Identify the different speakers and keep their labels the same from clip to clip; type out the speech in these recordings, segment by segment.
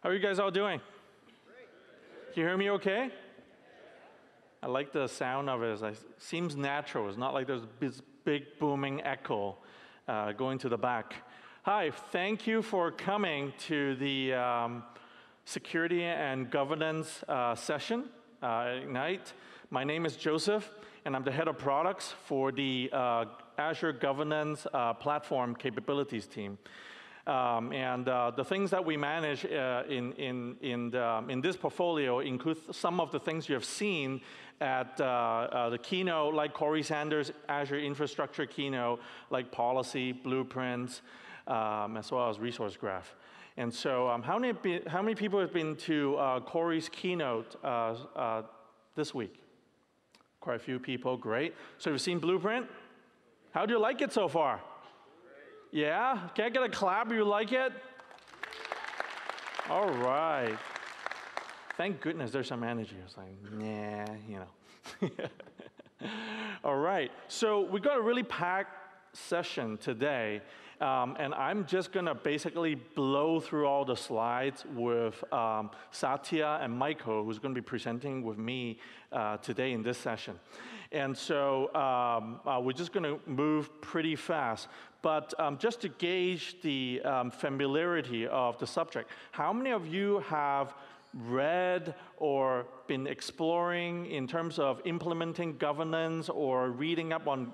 Speaker 1: How are you guys all doing? Can you hear me okay? I like the sound of it. It seems natural. It's not like there's this big booming echo going to the back. Hi, thank you for coming to the Security and Governance session at Ignite. My name is Joseph, and I'm the head of products for the Azure Governance Platform Capabilities team. The things that we manage in this portfolio include some of the things you have seen at the keynote, like Corey Sanders' Azure Infrastructure keynote, like policy, blueprints, as well as resource graph. And so how many people have been to Corey's keynote this week? Quite a few people, great. So you've seen Blueprint? How do you like it so far? Yeah? Can I get a clap if you like it? All right. Thank goodness there's some energy. I was like, nah, you know. All right. So we got a really packed session today. And I'm just going to basically blow through all the slides with Satya and Michael, who's going to be presenting with me today in this session. And so we're just going to move pretty fast. But just to gauge the familiarity of the subject, how many of you have read or been exploring in terms of implementing governance or reading up on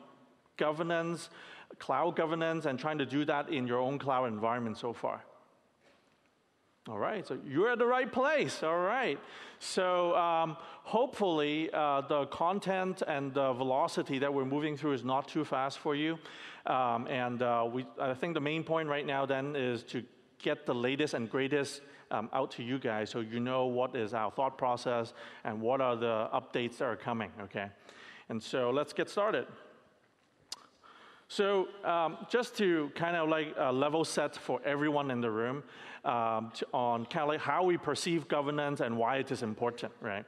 Speaker 1: governance, cloud governance, and trying to do that in your own cloud environment so far? All right, so you're at the right place. All right. So hopefully the content and the velocity that we're moving through is not too fast for you. I think the main point right now then is to get the latest and greatest out to you guys so you know what is our thought process and what are the updates that are coming, okay? And so let's get started. So just to kind of like level set for everyone in the room on kind of like how we perceive governance and why it is important, right?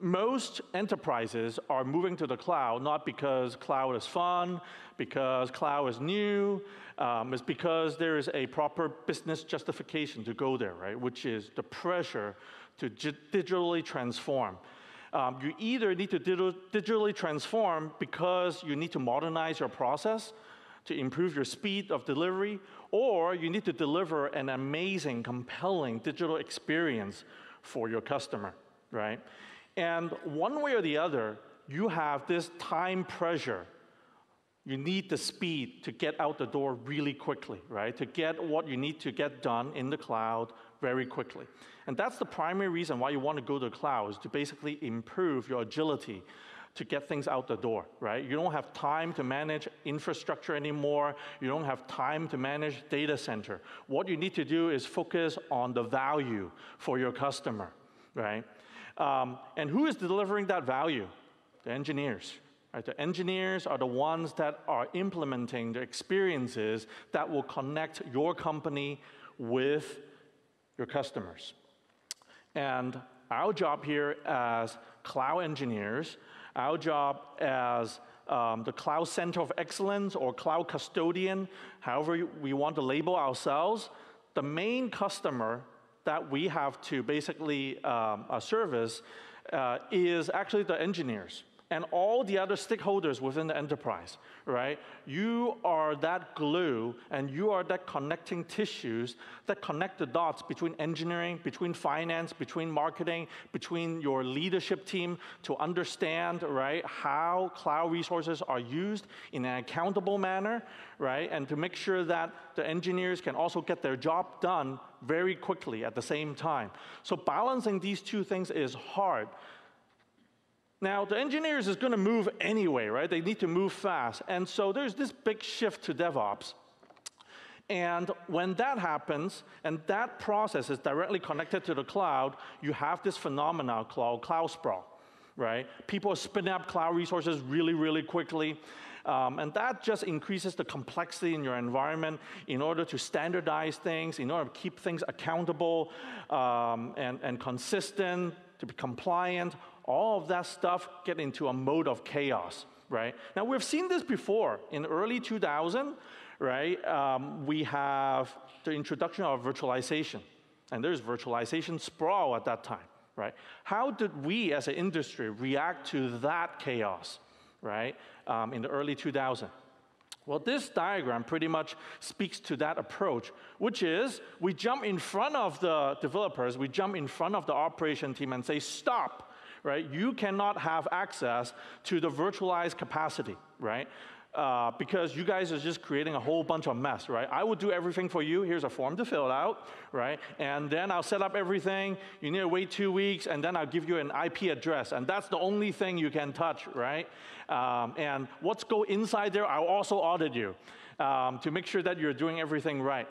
Speaker 1: Most enterprises are moving to the cloud not because cloud is fun, because cloud is new. It's because there is a proper business justification to go there, right? Which is the pressure to digitally transform. You either need to digitally transform because you need to modernize your process to improve your speed of delivery, or you need to deliver an amazing, compelling digital experience for your customer, right? And one way or the other, you have this time pressure. You need the speed to get out the door really quickly, right? To get what you need to get done in the cloud very quickly. And that's the primary reason why you want to go to the cloud, is to basically improve your agility to get things out the door, right? You don't have time to manage infrastructure anymore. You don't have time to manage data center. What you need to do is focus on the value for your customer, right? And who is delivering that value? The engineers. Right? The engineers are the ones that are implementing the experiences that will connect your company with your customers. And our job here as cloud engineers, our job as the Cloud Center of Excellence or Cloud Custodian, however we want to label ourselves, the main customer that we have to basically service is actually the engineers and all the other stakeholders within the enterprise, right? You are that glue, and you are that connecting tissues that connect the dots between engineering, between finance, between marketing, between your leadership team to understand, right, how cloud resources are used in an accountable manner, right? And to make sure that the engineers can also get their job done very quickly at the same time. So balancing these two things is hard. Now, the engineers is going to move anyway, right? They need to move fast. And so there's this big shift to DevOps. And when that happens, and that process is directly connected to the cloud, you have this phenomenon called cloud sprawl, right? People spin up cloud resources really, really quickly. And that just increases the complexity in your environment in order to standardize things, in order to keep things accountable and consistent, to be compliant. All of that stuff get into a mode of chaos, right? Now, we've seen this before. In early 2000, right, we have the introduction of virtualization, And there's virtualization sprawl at that time, right? How did we as an industry react to that chaos, right, in the early 2000s? Well, this diagram pretty much speaks to that approach, which is we jump in front of the developers, we jump in front of the operation team and say, stop, right? You cannot have access to the virtualized capacity, right? Because you guys are just creating a whole bunch of mess, right? I will do everything for you. Here's a form to fill out, right? And then I'll set up everything. You need to wait 2 weeks, and then I'll give you an IP address, and that's the only thing you can touch, right? And what's go inside there, I'll also audit you to make sure that you're doing everything right.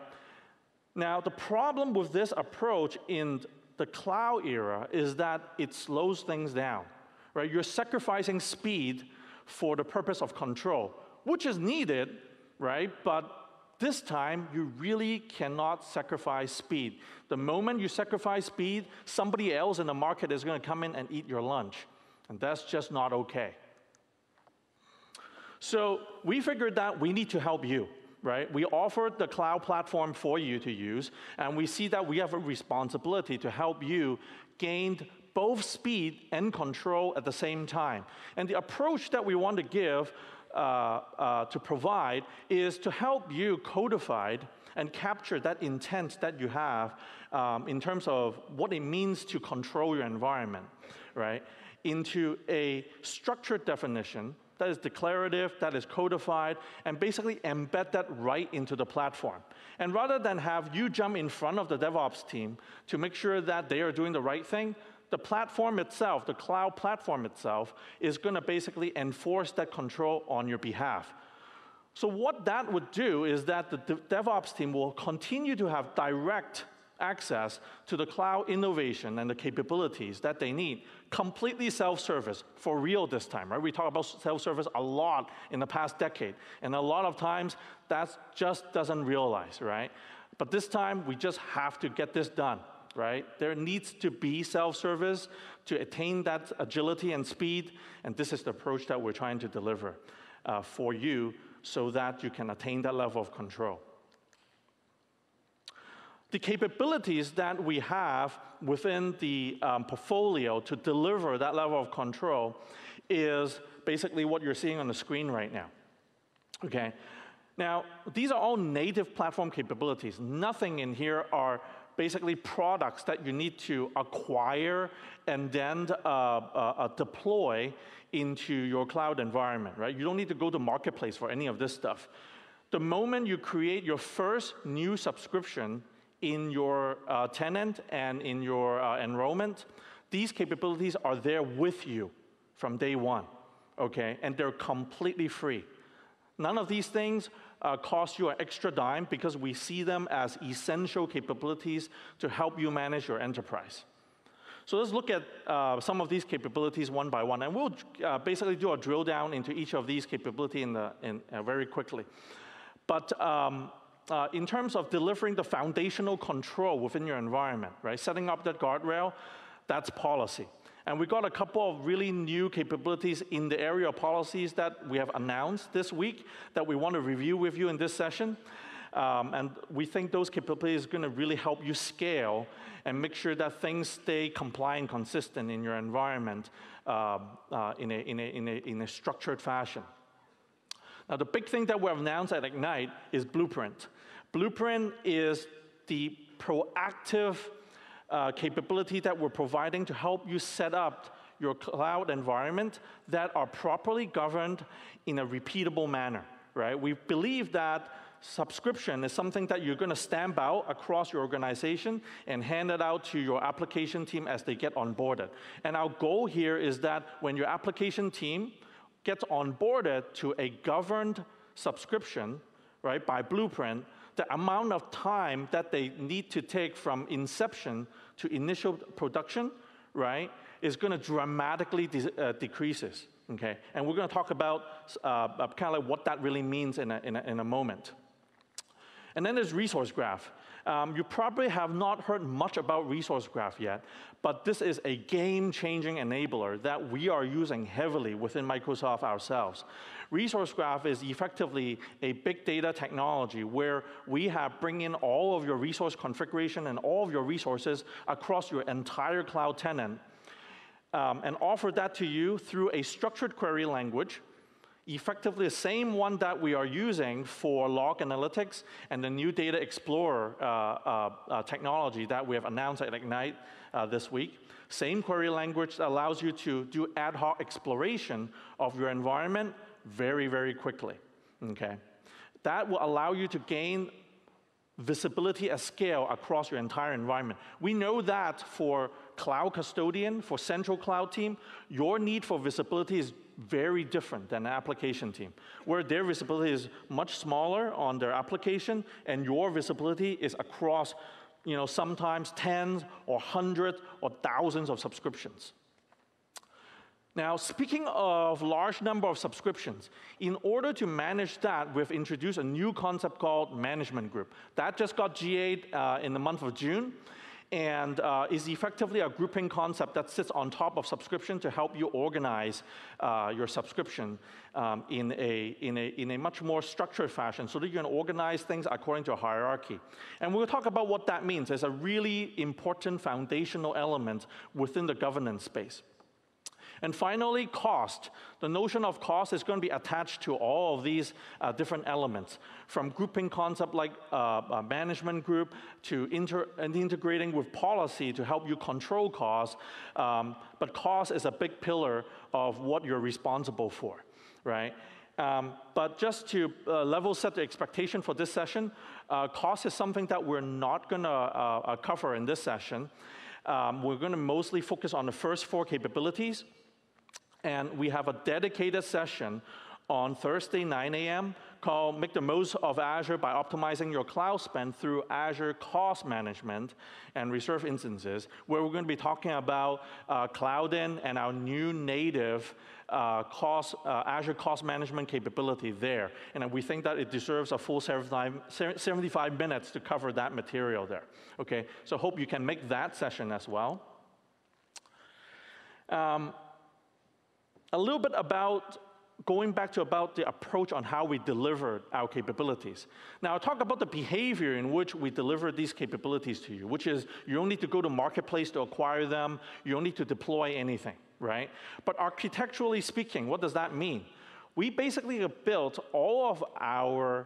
Speaker 1: Now, the problem with this approach in the cloud era is that it slows things down, right? You're sacrificing speed for the purpose of control, which is needed, right? But this time, you really cannot sacrifice speed. The moment you sacrifice speed, somebody else in the market is going to come in and eat your lunch. And that's just not OK. So we figured that we need to help you, right? We offered the cloud platform for you to use, and we see that we have a responsibility to help you gain both speed and control at the same time. And the approach that we want to give to provide is to help you codify and capture that intent that you have in terms of what it means to control your environment, right, into a structured definition that is declarative, that is codified, and basically embed that right into the platform. And rather than have you jump in front of the DevOps team to make sure that they are doing the right thing, the platform itself, the cloud platform itself, is going to basically enforce that control on your behalf. So what that would do is that the DevOps team will continue to have direct access to the cloud innovation and the capabilities that they need, completely self-service, for real this time, right? We talk about self-service a lot in the past decade, and a lot of times that just doesn't realize, right? But this time, we just have to get this done. Right? There needs to be self-service to attain that agility and speed, and this is the approach that we're trying to deliver for you so that you can attain that level of control. The capabilities that we have within the portfolio to deliver that level of control is basically what you're seeing on the screen right now. Okay? Now, these are all native platform capabilities. Nothing in here are basically products that you need to acquire and then deploy into your cloud environment, right? You don't need to go to marketplace for any of this stuff. The moment you create your first new subscription in your tenant and in your enrollment, these capabilities are there with you from day one, okay? And they're completely free. None of these things cost you an extra dime because we see them as essential capabilities to help you manage your enterprise. So let's look at some of these capabilities one by one, and we'll basically do a drill down into each of these capabilities very quickly. But in terms of delivering the foundational control within your environment, right, setting up that guardrail, that's policy. And we got a couple of really new capabilities in the area of policies that we have announced this week that we want to review with you in this session. And we think those capabilities are going to really help you scale and make sure that things stay compliant, consistent in your environment in a structured fashion. Now, the big thing that we have announced at Ignite is Blueprint. Blueprint is the proactive capability that we're providing to help you set up your cloud environment that are properly governed in a repeatable manner, right? We believe that subscription is something that you're going to stamp out across your organization and hand it out to your application team as they get onboarded. And our goal here is that when your application team gets onboarded to a governed subscription, right, by Blueprint, the amount of time that they need to take from inception to initial production, right, is going to dramatically decreases, okay? And we're going to talk about kind of like what that really means in a moment. And then there's Resource Graph. You probably have not heard much about Resource Graph yet, but this is a game-changing enabler that we are using heavily within Microsoft ourselves. Resource Graph is effectively a big data technology where we have bring in all of your resource configuration and all of your resources across your entire cloud tenant and offer that to you through a structured query language, effectively the same one that we are using for log analytics and the new Data Explorer technology that we have announced at Ignite this week. Same query language that allows you to do ad hoc exploration of your environment very, very quickly, okay? That will allow you to gain visibility at scale across your entire environment. We know that for cloud custodian, for central cloud team, your need for visibility is very different than an application team, where their visibility is much smaller on their application, and your visibility is across, sometimes tens or hundreds or thousands of subscriptions. Now, speaking of large number of subscriptions, in order to manage that, we've introduced a new concept called management group. That just got GA'd in the month of June, and is effectively a grouping concept that sits on top of subscription to help you organize your subscription in a much more structured fashion so that you can organize things according to a hierarchy. And we'll talk about what that means as a really important foundational element within the governance space. And finally, cost. The notion of cost is going to be attached to all of these different elements, from grouping concept like a management group to integrating with policy to help you control costs. But cost is a big pillar of what you're responsible for, right? But just to level set the expectation for this session, cost is something that we're not going to cover in this session. We're going to mostly focus on the first 4 capabilities. And we have a dedicated session on Thursday, 9 a.m. called Make the Most of Azure by Optimizing Your Cloud Spend through Azure Cost Management and Reserve Instances, where we're going to be talking about Cloud-In and our new native Azure Cost Management capability there. And we think that it deserves a full 75 minutes to cover that material there. Okay, so hope you can make that session as well. A little bit about going back to the approach on how we deliver our capabilities. Now, I'll talk about the behavior in which we deliver these capabilities to you, which is you don't need to go to marketplace to acquire them. You don't need to deploy anything, right? But architecturally speaking, what does that mean? We basically have built all of our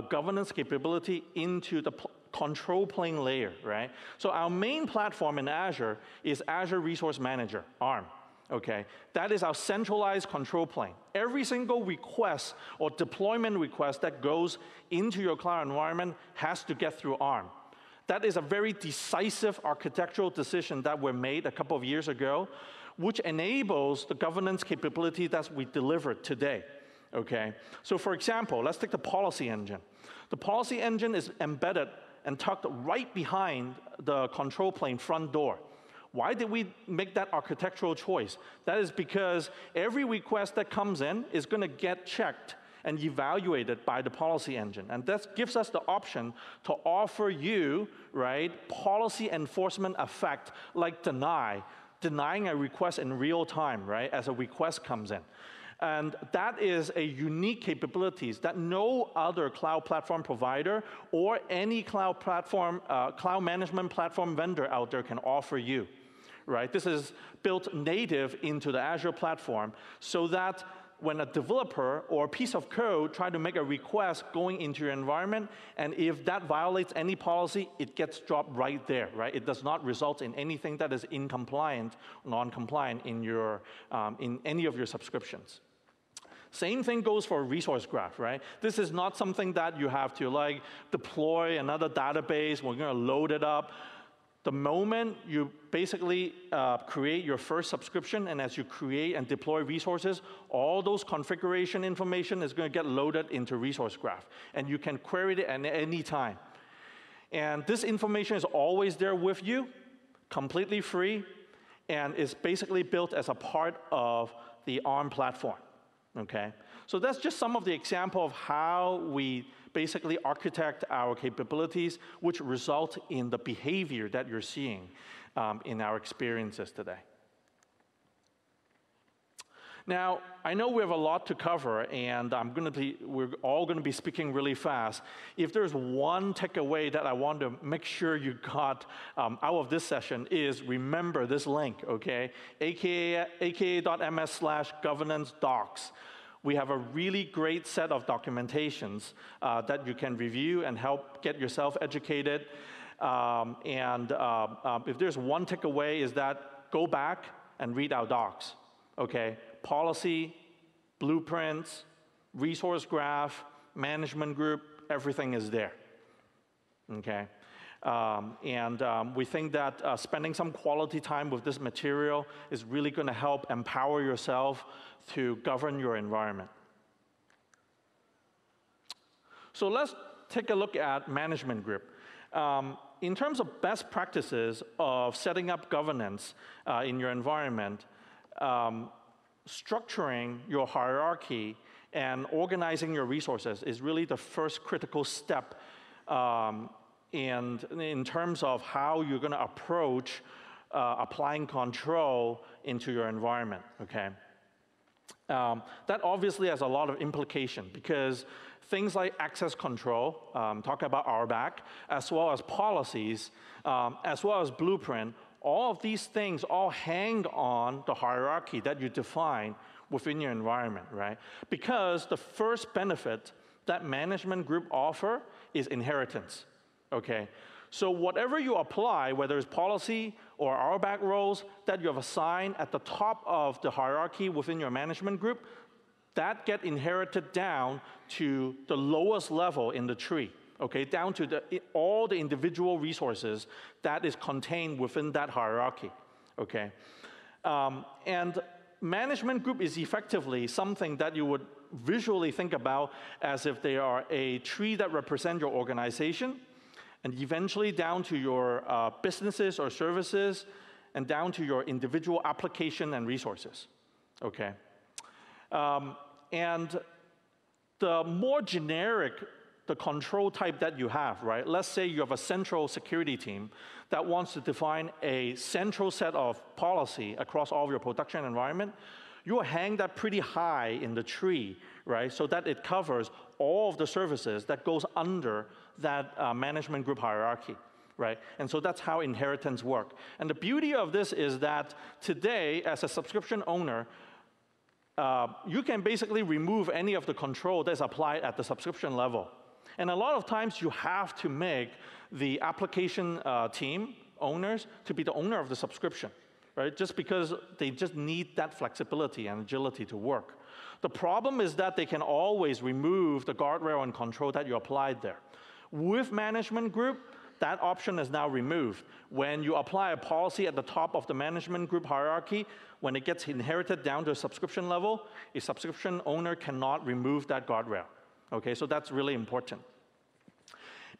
Speaker 1: governance capability into the control plane layer, right? So our main platform in Azure is Azure Resource Manager, ARM. Okay, that is our centralized control plane. Every single request or deployment request that goes into your cloud environment has to get through ARM. That is a very decisive architectural decision that were made a couple of years ago, which enables the governance capability that we delivered today. Okay, so for example, let's take the policy engine. The policy engine is embedded and tucked right behind the control plane front door. Why did we make that architectural choice? That is because every request that comes in is going to get checked and evaluated by the policy engine. And that gives us the option to offer you, right, policy enforcement effect like denying a request in real time, right, as a request comes in. And that is a unique capabilities that no other cloud platform provider or any cloud management platform vendor out there can offer you. Right? This is built native into the Azure platform so that when a developer or a piece of code try to make a request going into your environment, and if that violates any policy, it gets dropped right there, right? It does not result in anything that is incompliant, non-compliant in any of your subscriptions. Same thing goes for Resource Graph, right? This is not something that you have to deploy another database, we're going to load it up. The moment you basically create your first subscription, and as you create and deploy resources, all those configuration information is going to get loaded into Resource Graph, and you can query it at any time. And this information is always there with you, completely free, and is basically built as a part of the ARM platform, okay? So that's just some of the example of how we basically architect our capabilities, which result in the behavior that you're seeing in our experiences today. Now, I know we have a lot to cover, and we're all going to be speaking really fast. If there's one takeaway that I want to make sure you got out of this session is remember this link, okay? aka.ms/governance-docs. We have a really great set of documentations that you can review and help get yourself educated. If there's one takeaway is that go back and read our docs, okay? Policy, blueprints, resource graph, management group, everything is there, okay? We think that spending some quality time with this material is really going to help empower yourself to govern your environment. So let's take a look at management group. In terms of best practices of setting up governance in your environment, structuring your hierarchy and organizing your resources is really the first critical step in terms of how you're going to approach applying control into your environment, okay? That obviously has a lot of implication because things like access control, talking about RBAC, as well as policies, as well as blueprint, all of these things all hang on the hierarchy that you define within your environment, right? Because the first benefit that management group offer is inheritance, okay? So whatever you apply, whether it's policy or RBAC roles that you have assigned at the top of the hierarchy within your management group, that get inherited down to the lowest level in the tree. Okay, down to all the individual resources that is contained within that hierarchy, okay? And management group is effectively something that you would visually think about as if they are a tree that represent your organization, and eventually down to your businesses or services, and down to your individual application and resources, okay? And the more generic the control type that you have, right? Let's say you have a central security team that wants to define a central set of policy across all of your production environment. You will hang that pretty high in the tree, right? So that it covers all of the services that goes under that management group hierarchy, right? And so that's how inheritance work. And the beauty of this is that today, as a subscription owner, you can basically remove any of the control that's applied at the subscription level. And a lot of times you have to make the application team owners to be the owner of the subscription, right? Just because they just need that flexibility and agility to work. The problem is that they can always remove the guardrail and control that you applied there. With management group, that option is now removed. When you apply a policy at the top of the management group hierarchy, when it gets inherited down to a subscription level, a subscription owner cannot remove that guardrail. Okay, so that's really important.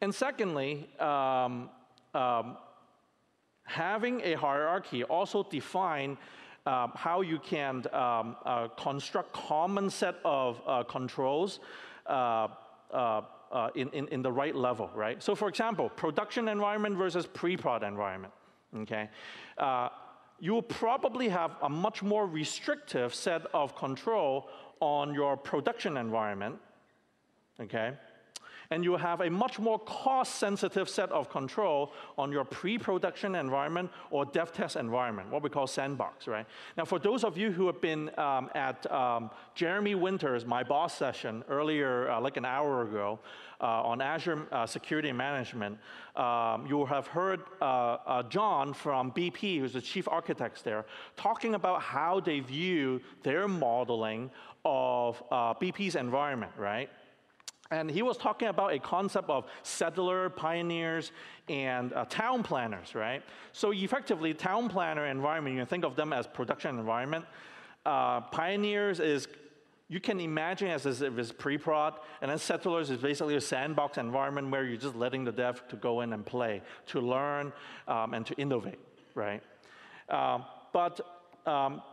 Speaker 1: And secondly, having a hierarchy also define how you can construct common set of controls in the right level, right? So for example, production environment versus pre-prod environment, okay? You will probably have a much more restrictive set of control on your production environment, okay? And you have a much more cost-sensitive set of control on your pre-production environment or dev test environment, what we call sandbox, right? Now, for those of you who have been at Jeremy Winter's My Boss session earlier, like an hour ago, on Azure Security Management, you will have heard John from BP, who's the chief architect there, talking about how they view their modeling of BP's environment, right? And he was talking about a concept of settler, pioneers, and town planners, right? So effectively, town planner environment, you can think of them as production environment. Pioneers is, you can imagine as if it's pre-prod, and then settlers is basically a sandbox environment where you're just letting the dev to go in and play, to learn, and to innovate, right?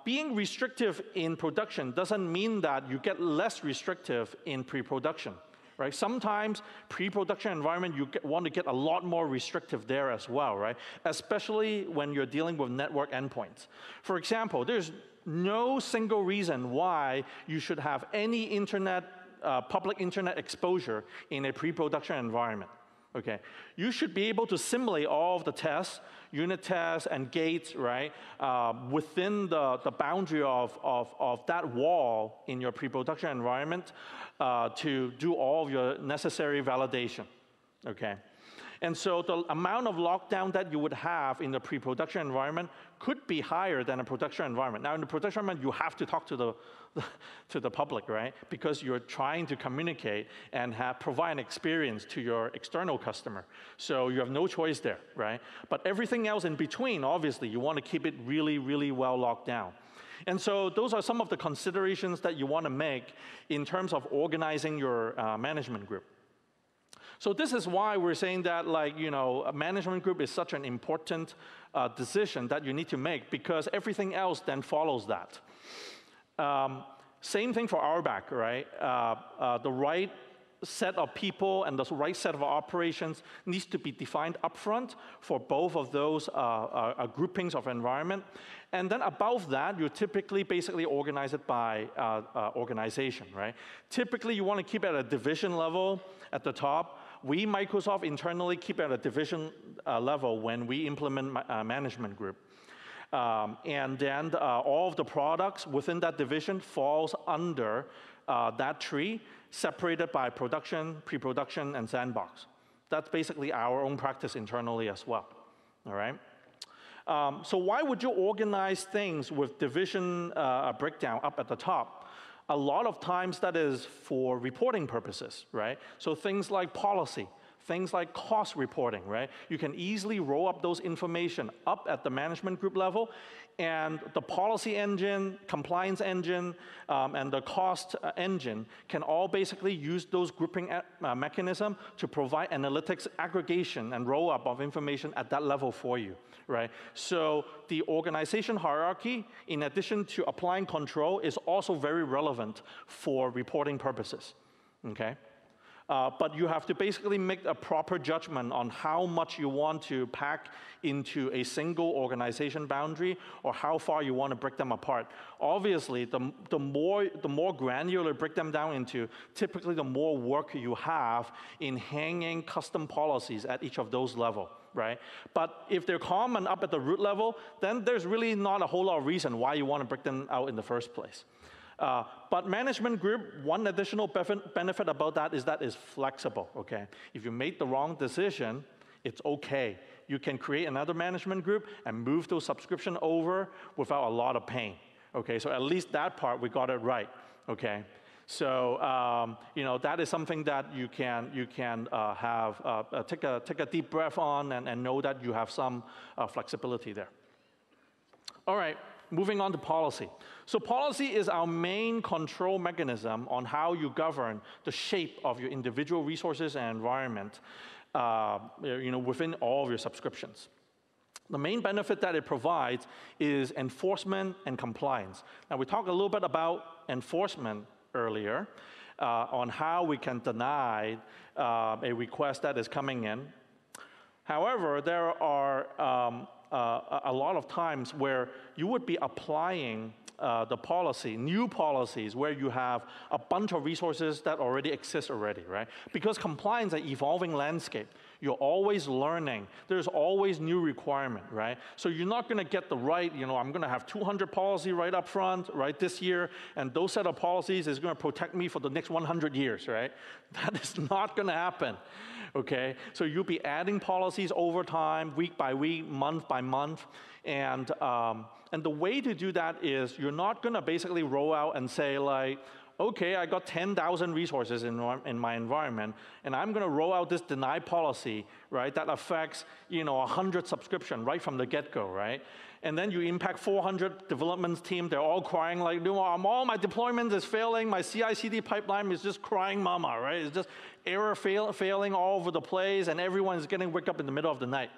Speaker 1: Being restrictive in production doesn't mean that you get less restrictive in pre-production. right? Sometimes pre-production environment, you want to get a lot more restrictive there as well, right? Especially when you're dealing with network endpoints. For example, there's no single reason why you should have any public internet exposure in a pre-production environment. Okay, you should be able to simulate all of the tests, unit tests, and gates, right, within the boundary of that wall in your pre-production environment to do all of your necessary validation, okay? And so the amount of lockdown that you would have in the pre-production environment could be higher than a production environment. Now, in the production environment, you have to talk to the public, right? Because you're trying to communicate and provide an experience to your external customer. So you have no choice there, right? But everything else in between, obviously, you want to keep it really, really well locked down. And so those are some of the considerations that you want to make in terms of organizing your management group. So this is why we're saying that, like, you know, a management group is such an important decision that you need to make, because everything else then follows that. Same thing for RBAC, right? The right set of people and the right set of operations needs to be defined upfront for both of those groupings of environment. And then above that, you typically basically organize it by organization, right? Typically, you want to keep it at a division level at the top. We, Microsoft, internally keep it at a division level when we implement management group. And then all of the products within that division falls under that tree, separated by production, pre-production, and sandbox. That's basically our own practice internally as well, all right? So why would you organize things with division breakdown up at the top? A lot of times that is for reporting purposes, right? So things like policy, things like cost reporting, right? You can easily roll up those information up at the management group level, and the policy engine, compliance engine, and the cost engine can all basically use those grouping mechanism to provide analytics aggregation and roll up of information at that level for you, right? So the organization hierarchy, in addition to applying control, is also very relevant for reporting purposes, okay? But you have to basically make a proper judgment on how much you want to pack into a single organization boundary, or how far you want to break them apart. Obviously, the more granular break them down into, typically the more work you have in hanging custom policies at each of those levels, right? But if they're common up at the root level, then there's really not a whole lot of reason why you want to break them out in the first place. But management group, one additional benefit about that is flexible, okay? If you made the wrong decision, it's okay. You can create another management group and move those subscription over without a lot of pain, okay? So at least that part, we got it right, okay? So, you know, that is something that you can take a deep breath on and know that you have some flexibility there. All right. Moving on to policy. So policy is our main control mechanism on how you govern the shape of your individual resources and environment, you know, within all of your subscriptions. The main benefit that it provides is enforcement and compliance. Now, we talked a little bit about enforcement earlier on how we can deny a request that is coming in. However, there are a lot of times where you would be applying the policy, new policies, where you have a bunch of resources that already exist already, right? Because compliance is an evolving landscape. You're always learning. There's always new requirement, right? So you're not going to get the right, you know, I'm going to have 200 policy right up front, right, this year, and those set of policies is going to protect me for the next 100 years, right? That is not going to happen. Okay, so you'll be adding policies over time, week by week, month by month, and the way to do that is you're not going to basically roll out and say, like, okay, I got 10,000 resources in my environment, and I'm going to roll out this deny policy, right, that affects, you know, 100 subscription right from the get-go, right? And then you impact 400 development team. They're all crying like, no, all my deployment is failing. My CI/CD pipeline is just crying mama, right? It's just error failing all over the place, and everyone is getting waked up in the middle of the night.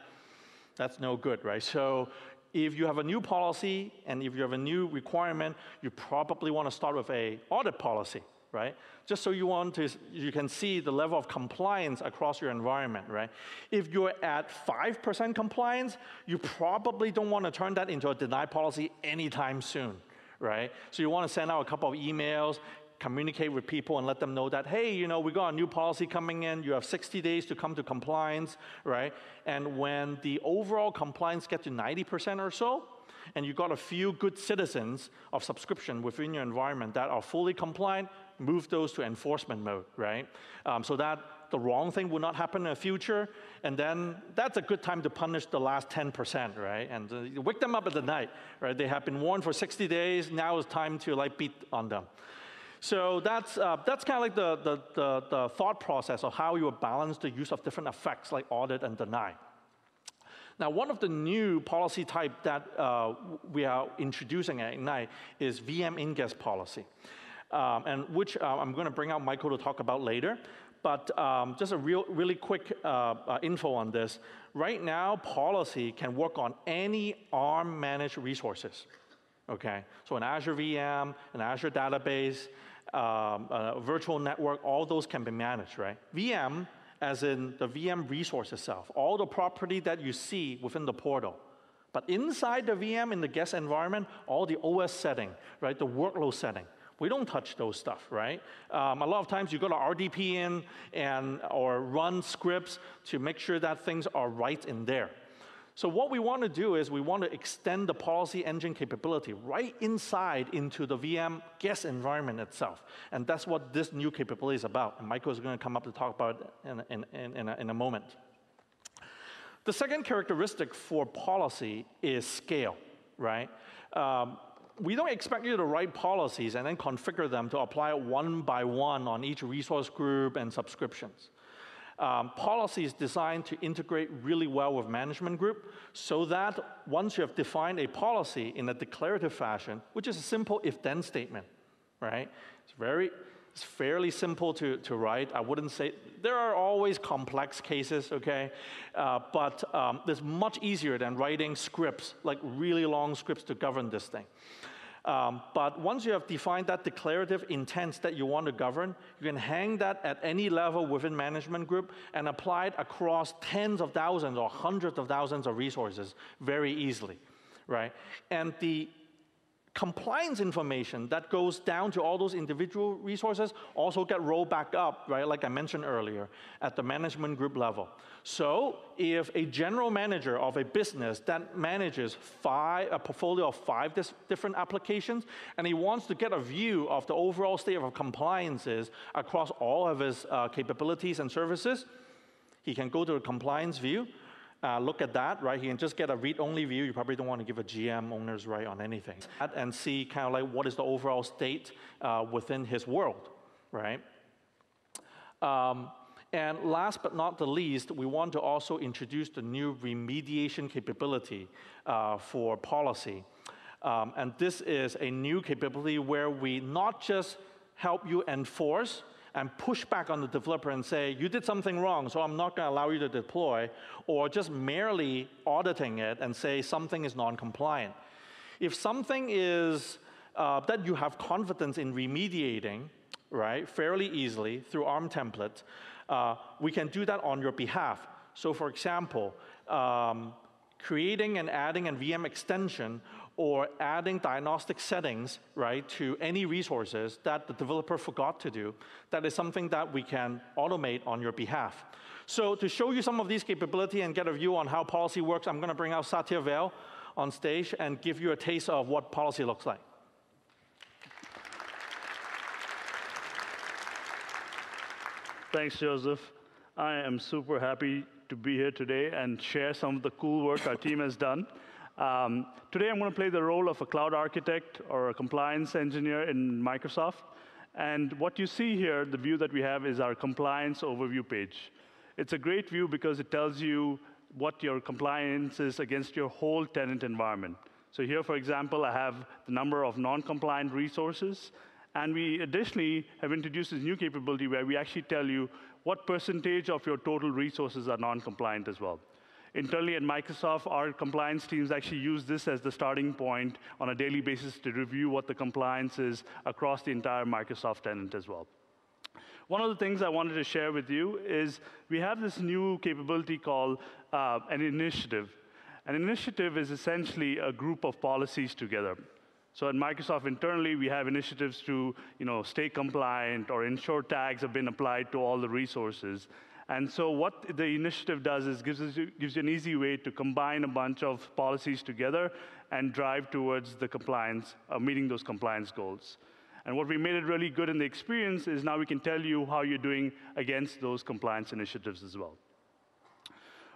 Speaker 1: That's no good, right? So if you have a new policy and if you have a new requirement, you probably want to start with an audit policy, right? Just so you can see the level of compliance across your environment, right? If you're at 5% compliance, you probably don't want to turn that into a deny policy anytime soon, right? So you want to send out a couple of emails, communicate with people and let them know that, hey, you know, we got a new policy coming in, you have 60 days to come to compliance, right? And when the overall compliance gets to 90% or so, and you got a few good citizens of subscription within your environment that are fully compliant, move those to enforcement mode, right? So that the wrong thing will not happen in the future, and then that's a good time to punish the last 10%, right? And wake them up at the night, right? They have been warned for 60 days, now it's time to like beat on them. So that's kind of like the thought process of how you would balance the use of different effects like audit and deny. Now, one of the new policy type that we are introducing at Ignite is VM ingress policy, and which I'm going to bring out Michael to talk about later. But just a really quick info on this. Right now, policy can work on any ARM-managed resources. Okay, so an Azure VM, an Azure database, a virtual network, all those can be managed, right? VM, as in the VM resource itself, all the property that you see within the portal. But inside the VM, in the guest environment, all the OS setting, right, the workload setting, we don't touch those stuff, right? A lot of times you go to RDP in or run scripts to make sure that things are right in there. So what we want to do is we want to extend the policy engine capability right inside into the VM guest environment itself. And that's what this new capability is about. And Michael is going to come up to talk about it in a moment. The second characteristic for policy is scale, right? We don't expect you to write policies and then configure them to apply it one by one on each resource group and subscriptions. Policy is designed to integrate really well with management group so that once you have defined a policy in a declarative fashion, which is a simple if-then statement, right? It's fairly simple to write. I wouldn't say, there are always complex cases, okay? But it's much easier than writing scripts, like really long scripts to govern this thing. But once you have defined that declarative intent that you want to govern, you can hang that at any level within management group and apply it across tens of thousands or hundreds of thousands of resources very easily, right? And the compliance information that goes down to all those individual resources also get rolled back up, right, like I mentioned earlier, at the management group level. So if a general manager of a business that manages a portfolio of 5 different applications, and he wants to get a view of the overall state of compliances across all of his capabilities and services, he can go to the compliance view, look at that, right? He can just get a read-only view. You probably don't want to give a GM owner's right on anything. And see kind of like what is the overall state within his world, right? And last but not the least, we want to also introduce the new remediation capability for policy. And this is a new capability where we not just help you enforce and push back on the developer and say, you did something wrong, so I'm not going to allow you to deploy, or just merely auditing it and say something is non-compliant. If something is that you have confidence in remediating, right, fairly easily through ARM templates, we can do that on your behalf. So for example, creating and adding a VM extension or adding diagnostic settings, right, to any resources that the developer forgot to do, that is something that we can automate on your behalf. So to show you some of these capabilities and get a view on how policy works, I'm going to bring out Satya Vail on stage and give you a taste of what policy looks like.
Speaker 2: Thanks, Joseph. I am super happy to be here today and share some of the cool work our team has done. Today, I'm going to play the role of a cloud architect or a compliance engineer in Microsoft. And what you see here, the view that we have, is our compliance overview page. It's a great view because it tells you what your compliance is against your whole tenant environment. So here, for example, I have the number of non-compliant resources. And we additionally have introduced this new capability where we actually tell you what percentage of your total resources are non-compliant as well. Internally at Microsoft, our compliance teams actually use this as the starting point on a daily basis to review what the compliance is across the entire Microsoft tenant as well. One of the things I wanted to share with you is we have this new capability called an initiative. An initiative is essentially a group of policies together. So at Microsoft internally, we have initiatives to stay compliant or ensure tags have been applied to all the resources. And so what the initiative does is gives you an easy way to combine a bunch of policies together and drive towards the compliance, meeting those compliance goals. And what we made it really good in the experience is now we can tell you how you're doing against those compliance initiatives as well.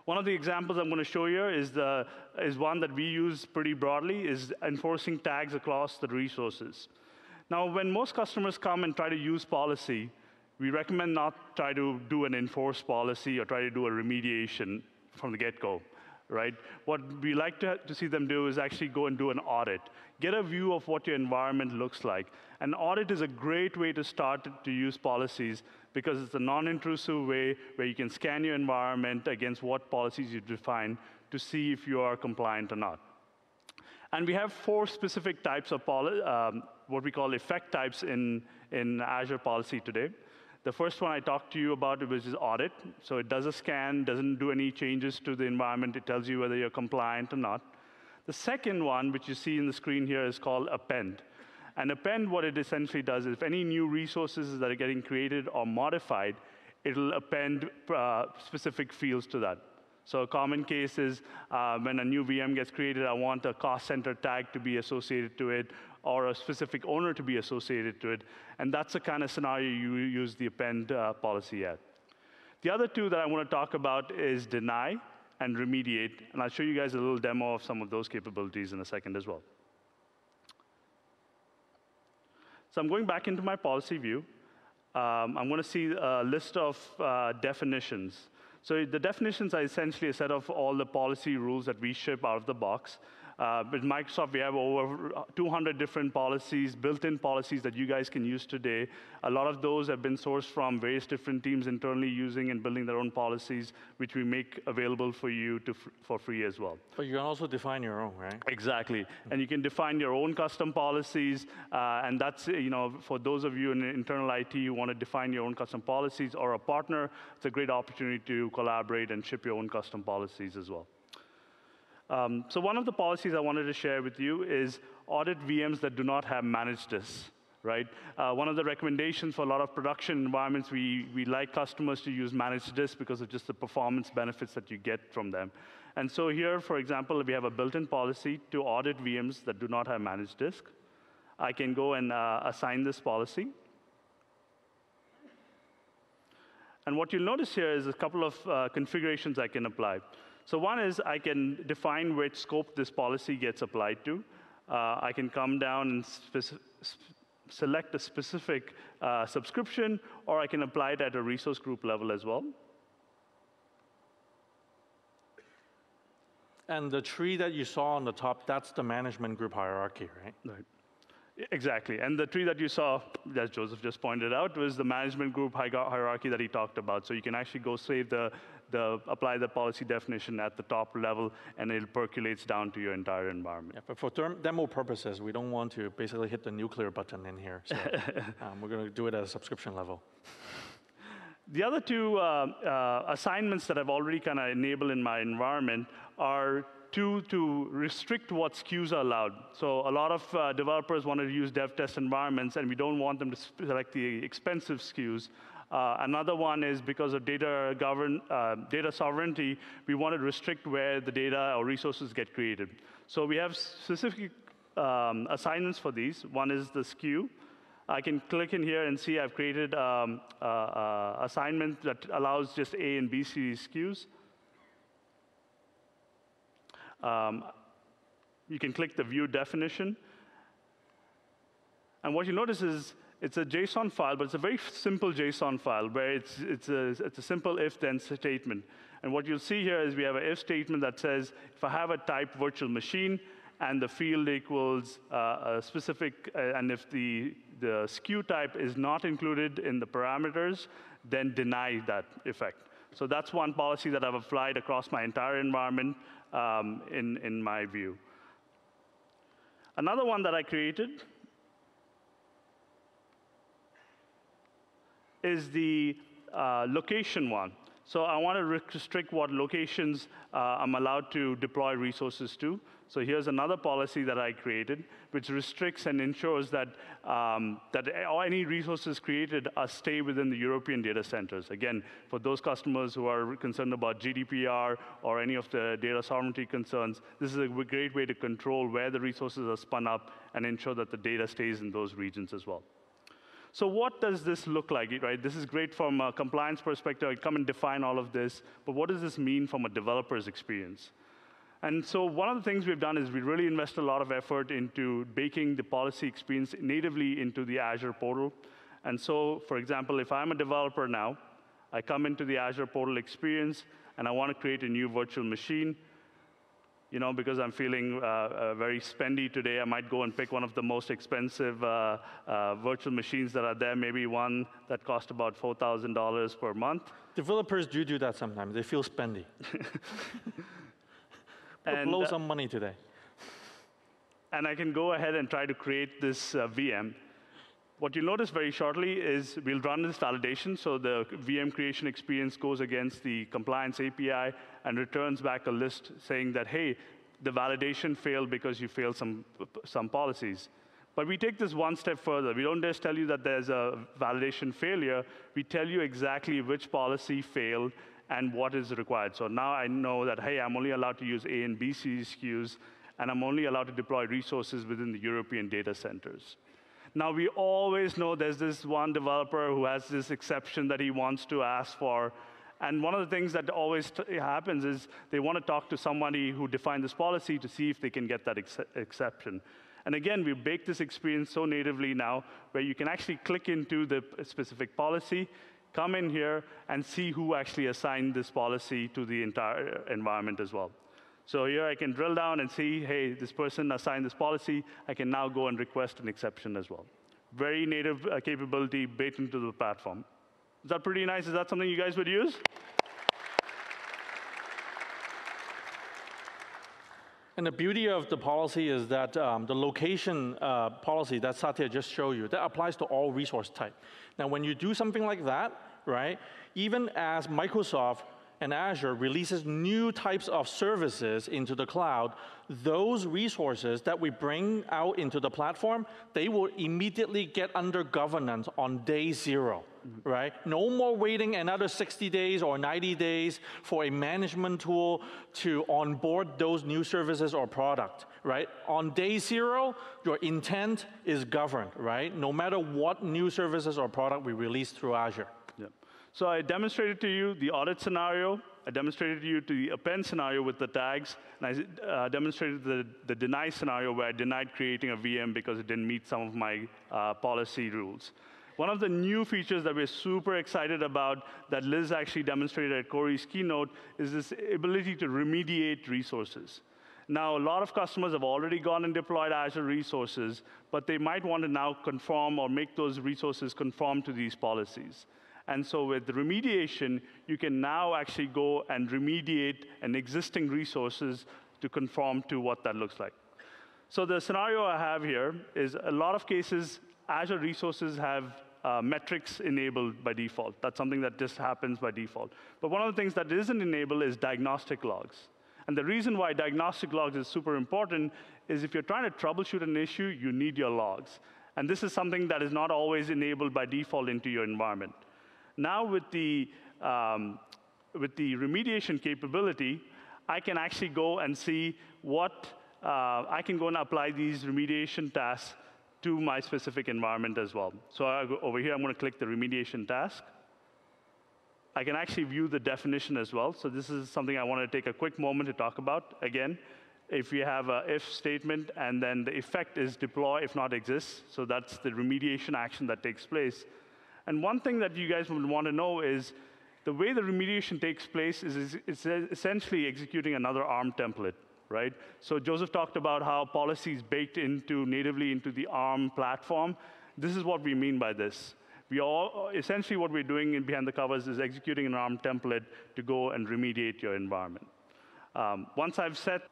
Speaker 2: One of the examples I'm going to show here is one that we use pretty broadly, is enforcing tags across the resources. Now, when most customers come and try to use policy, we recommend not try to do an enforce policy or try to do a remediation from the get-go, right? What we like to see them do is actually go and do an audit. Get a view of what your environment looks like. An audit is a great way to start to use policies because it's a non-intrusive way where you can scan your environment against what policies you define to see if you are compliant or not. And we have 4 specific types of what we call effect types in Azure policy today. The first one I talked to you about, which is audit. So it does a scan, doesn't do any changes to the environment. It tells you whether you're compliant or not. The second one, which you see in the screen here, is called append. And append, what it essentially does is if any new resources that are getting created or modified, it'll append specific fields to that. So a common case is when a new VM gets created, I want a cost center tag to be associated to it, or a specific owner to be associated to it. And that's the kind of scenario you use the append policy at. The other 2 that I want to talk about is deny and remediate. And I'll show you guys a little demo of some of those capabilities in a second as well. So I'm going back into my policy view. I'm going to see a list of definitions. So the definitions are essentially a set of all the policy rules that we ship out of the box. With Microsoft, we have over 200 different policies, built-in policies that you guys can use today. A lot of those have been sourced from various different teams internally using and building their own policies, which we make available for you for free as well.
Speaker 1: But you can also define your own, right?
Speaker 2: Exactly. And you can define your own custom policies. And that's, for those of you in internal IT who want to define your own custom policies or a partner, it's a great opportunity to collaborate and ship your own custom policies as well. So one of the policies I wanted to share with you is audit VMs that do not have managed disks, right? One of the recommendations for a lot of production environments, we like customers to use managed disks because of just the performance benefits that you get from them. And so here, for example, we have a built-in policy to audit VMs that do not have managed disk. I can go and assign this policy. And what you'll notice here is a couple of configurations I can apply. So one is I can define which scope this policy gets applied to. I can come down and select a specific subscription, or I can apply it at a resource group level as well.
Speaker 1: And the tree that you saw on the top, that's the management group hierarchy, right?
Speaker 2: Right. Exactly. And the tree that you saw, as Joseph just pointed out, was the management group hierarchy that he talked about. So you can actually go save apply the policy definition at the top level, and it percolates down to your entire environment.
Speaker 1: Yeah, but for demo purposes, we don't want to basically hit the nuclear button in here. So we're going to do it at a subscription level.
Speaker 2: The other 2 assignments that I've already kind of enabled in my environment are to restrict what SKUs are allowed. So a lot of developers want to use dev test environments, and we don't want them to select the expensive SKUs. Another one is because of data sovereignty, we want to restrict where the data or resources get created. So we have specific assignments for these. One is the SKU. I can click in here and see I've created assignment that allows just A and B series SKUs. You can click the view definition. And what you notice is it's a JSON file, but it's a very simple JSON file where it's a simple if-then statement. And what you'll see here is we have an if statement that says, if I have a type virtual machine and the field equals a specific, and if the SKU type is not included in the parameters, then deny that effect. So that's one policy that I've applied across my entire environment in my view. Another one that I created is the location one. So I want to restrict what locations I'm allowed to deploy resources to. So here's another policy that I created, which restricts and ensures that, any resources created stay within the European data centers. Again, for those customers who are concerned about GDPR or any of the data sovereignty concerns, this is a great way to control where the resources are spun up and ensure that the data stays in those regions as well. So what does this look like, right? This is great from a compliance perspective. I come and define all of this, but what does this mean from a developer's experience? And so one of the things we've done is we really invest a lot of effort into baking the policy experience natively into the Azure portal. And so, for example, if I'm a developer now, I come into the Azure portal experience, and I want to create a new virtual machine. Because I'm feeling very spendy today, I might go and pick one of the most expensive virtual machines that are there, maybe one that costs about $4,000 per month.
Speaker 1: Developers do that sometimes. They feel spendy. And blow some money today.
Speaker 2: And I can go ahead and try to create this VM. What you'll notice very shortly is we'll run this validation. So the VM creation experience goes against the compliance API and returns back a list saying that, hey, the validation failed because you failed some policies. But we take this one step further. We don't just tell you that there's a validation failure. We tell you exactly which policy failed and what is required. So now I know that, hey, I'm only allowed to use A and B series SKUs, and I'm only allowed to deploy resources within the European data centers. Now, we always know there's this one developer who has this exception that he wants to ask for. And one of the things that always happens is they want to talk to somebody who defined this policy to see if they can get that exception. And again, we bake this experience so natively now where you can actually click into the specific policy, come in here, and see who actually assigned this policy to the entire environment as well. So here I can drill down and see, hey, this person assigned this policy. I can now go and request an exception as well. Very native capability baked into the platform. Is that pretty nice? Is that something you guys would use?
Speaker 1: And the beauty of the policy is that the location policy that Satya just showed you, that applies to all resource type. Now, when you do something like that, right, even as Microsoft and Azure releases new types of services into the cloud, those resources that we bring out into the platform, they will immediately get under governance on day 0, right? No more waiting another 60 days or 90 days for a management tool to onboard those new services or product, right? On day 0, your intent is governed, right? No matter what new services or product we release through Azure.
Speaker 2: Yep. So I demonstrated to you the audit scenario. I demonstrated to you the append scenario with the tags. And I demonstrated the deny scenario where I denied creating a VM because it didn't meet some of my policy rules. One of the new features that we're super excited about that Liz actually demonstrated at Corey's keynote is this ability to remediate resources. Now, a lot of customers have already gone and deployed Azure resources, but they might want to now conform or make those resources conform to these policies. And so with the remediation, you can now actually go and remediate an existing resources to conform to what that looks like. So the scenario I have here is a lot of cases, Azure resources have metrics enabled by default. That's something that just happens by default. But one of the things that isn't enabled is diagnostic logs. And the reason why diagnostic logs is super important is if you're trying to troubleshoot an issue, you need your logs. And this is something that is not always enabled by default into your environment. Now with the remediation capability, I can actually go and see what, I can go and apply these remediation tasks to my specific environment as well. So over here, I'm going to click the remediation task. I can actually view the definition as well. So this is something I want to take a quick moment to talk about. Again, if we have an if statement, and then the effect is deploy if not exists. So that's the remediation action that takes place. And one thing that you guys would want to know is the way the remediation takes place is it's essentially executing another ARM template, right? So Joseph talked about how policies baked natively into the ARM platform. This is what we mean by this. Essentially what we're doing behind the covers is executing an ARM template to go and remediate your environment. Once I've set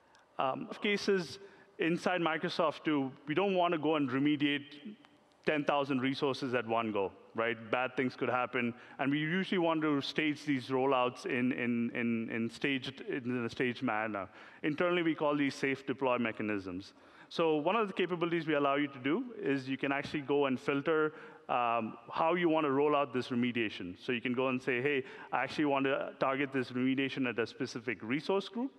Speaker 2: cases inside Microsoft too, we don't want to go and remediate 10,000 resources at one go, right? Bad things could happen, and we usually want to stage these rollouts in a staged manner. Internally, we call these safe deploy mechanisms. So one of the capabilities we allow you to do is you can actually go and filter how you want to roll out this remediation. So you can go and say, hey, I actually want to target this remediation at a specific resource group,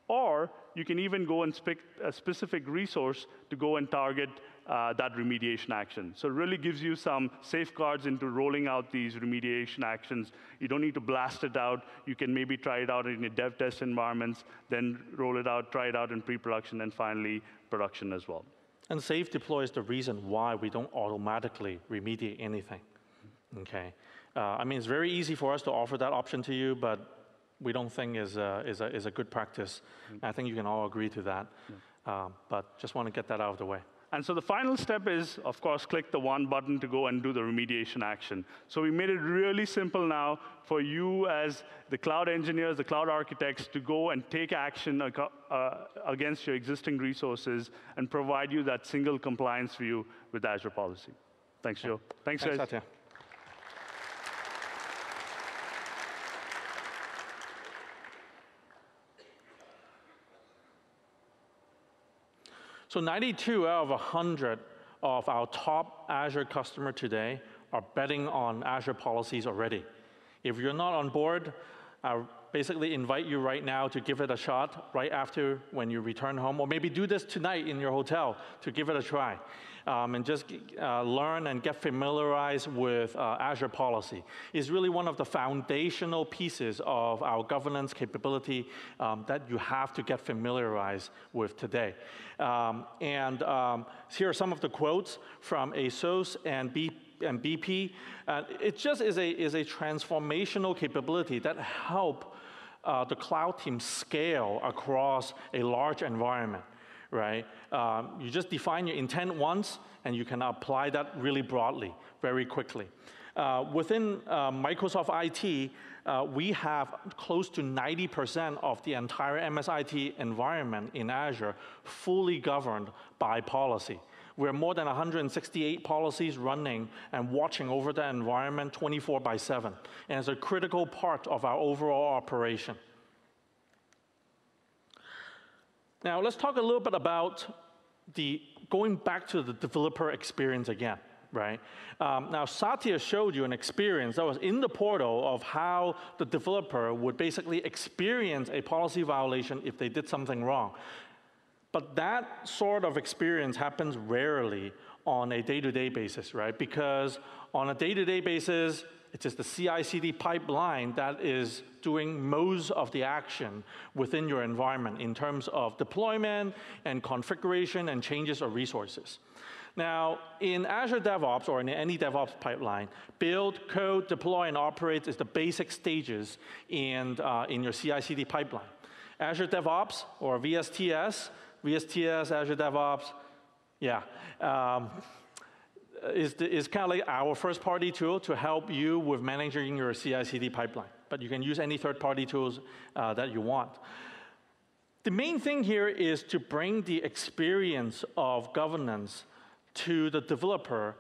Speaker 2: or you can even go and pick a specific resource to go and target that remediation action. So it really gives you some safeguards into rolling out these remediation actions. You don't need to blast it out. You can maybe try it out in your dev test environments, then roll it out, try it out in pre-production, and finally production as well.
Speaker 1: And safe deploy is the reason why we don't automatically remediate anything. Okay, I mean, it's very easy for us to offer that option to you, but we don't think is a good practice. I think you can all agree to that. But just want to get that out of the way.
Speaker 2: And so the final step is, of course, click the one button to go and do the remediation action. So we made it really simple now for you as the cloud engineers, the cloud architects, to go and take action against your existing resources and provide you that single compliance view with Azure policy. Thanks, Joe. Thanks, guys.
Speaker 1: Satya. So 92 out of 100 of our top Azure customers today are betting on Azure policies already. If you're not on board, I basically invite you right now to give it a shot right after when you return home, or maybe do this tonight in your hotel to give it a try. And just learn and get familiarized with Azure policy. It's really one of the foundational pieces of our governance capability that you have to get familiarized with today. Here are some of the quotes from ASOS and BP. It just is a transformational capability that help the cloud team scale across a large environment. Right? You just define your intent once, and you can apply that really broadly, very quickly. Within Microsoft IT, we have close to 90% of the entire MSIT environment in Azure fully governed by policy. We're more than 168 policies running and watching over the environment 24/7, and it's a critical part of our overall operation. Now, let's talk a little bit about going back to the developer experience again, right? Now, Satya showed you an experience that was in the portal of how the developer would basically experience a policy violation if they did something wrong. But that sort of experience happens rarely on a day-to-day basis, right? Because on a day-to-day basis, it's just the CI/CD pipeline that is doing most of the action within your environment in terms of deployment and configuration and changes of resources. Now, in Azure DevOps or in any DevOps pipeline, build, code, deploy, and operate is the basic stages in your CI/CD pipeline. Azure DevOps or VSTS, Azure DevOps, yeah. Is kind of like our first-party tool to help you with managing your CI/CD pipeline. But you can use any third-party tools that you want. The main thing here is to bring the experience of governance to the developer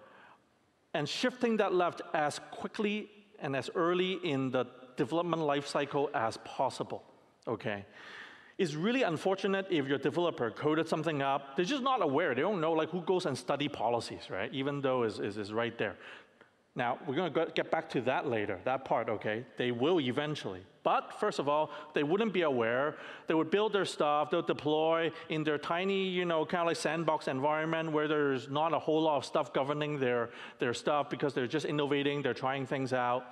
Speaker 1: and shifting that left as quickly and as early in the development lifecycle as possible, okay? It's really unfortunate if your developer coded something up. They're just not aware. They don't know like who goes and study policies, right? Even though it's right there. Now, we're going to get back to that later, that part, okay? They will eventually. But first of all, they wouldn't be aware. They would build their stuff. They'll deploy in their tiny, kind of like sandbox environment where there's not a whole lot of stuff governing their stuff because they're just innovating. They're trying things out.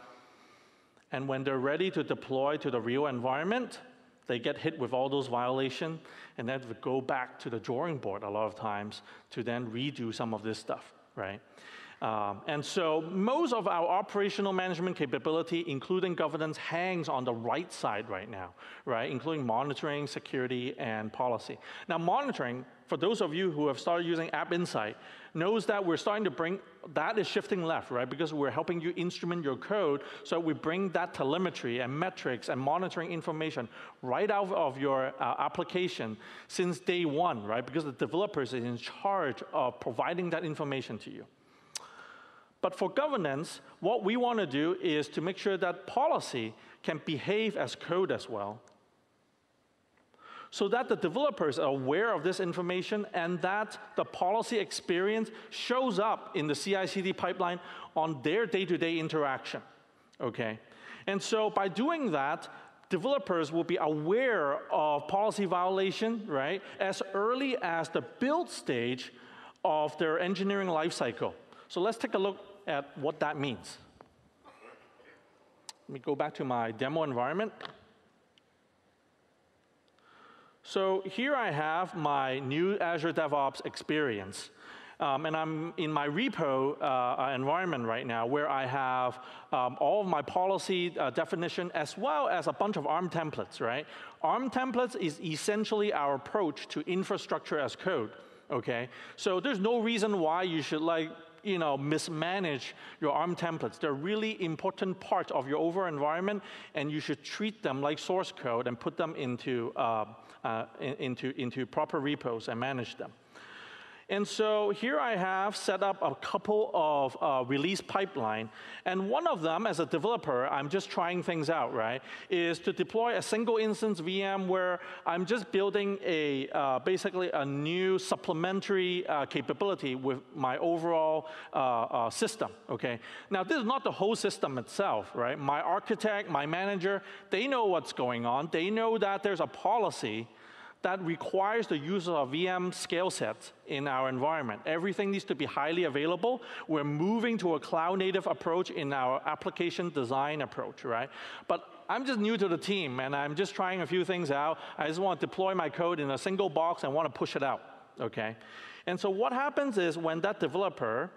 Speaker 1: And when they're ready to deploy to the real environment, they get hit with all those violations, and then go back to the drawing board a lot of times to then redo some of this stuff, right? And so most of our operational management capability, including governance, hangs on the right side right now, right? Including monitoring, security, and policy. Now, monitoring, for those of you who have started using App Insight, knows that we're starting to bring, that is shifting left, right? Because we're helping you instrument your code, so we bring that telemetry and metrics and monitoring information right out of your application since day one, right? Because the developers is in charge of providing that information to you. But for governance, what we want to do is to make sure that policy can behave as code as well, so that the developers are aware of this information and that the policy experience shows up in the CI/CD pipeline on their day-to-day interaction, okay? And so by doing that, developers will be aware of policy violation, right, as early as the build stage of their engineering lifecycle. So let's take a look at what that means. Let me go back to my demo environment. So here I have my new Azure DevOps experience. And I'm in my repo environment right now where I have all of my policy definition as well as a bunch of ARM templates, right? ARM templates is essentially our approach to infrastructure as code, okay? So there's no reason why you should mismanage your ARM templates. They're a really important part of your overall environment, and you should treat them like source code and put them into proper repos and manage them. And so here I have set up a couple of release pipeline. And one of them, as a developer, I'm just trying things out, right, is to deploy a single instance VM where I'm just building basically a new supplementary capability with my overall system, okay? Now, this is not the whole system itself, right? My architect, my manager, they know what's going on. They know that there's a policy that requires the use of VM scale sets in our environment. Everything needs to be highly available. We're moving to a cloud-native approach in our application design approach, right? But I'm just new to the team, and I'm just trying a few things out. I just want to deploy my code in a single box and want to push it out, okay? And so what happens is when that developer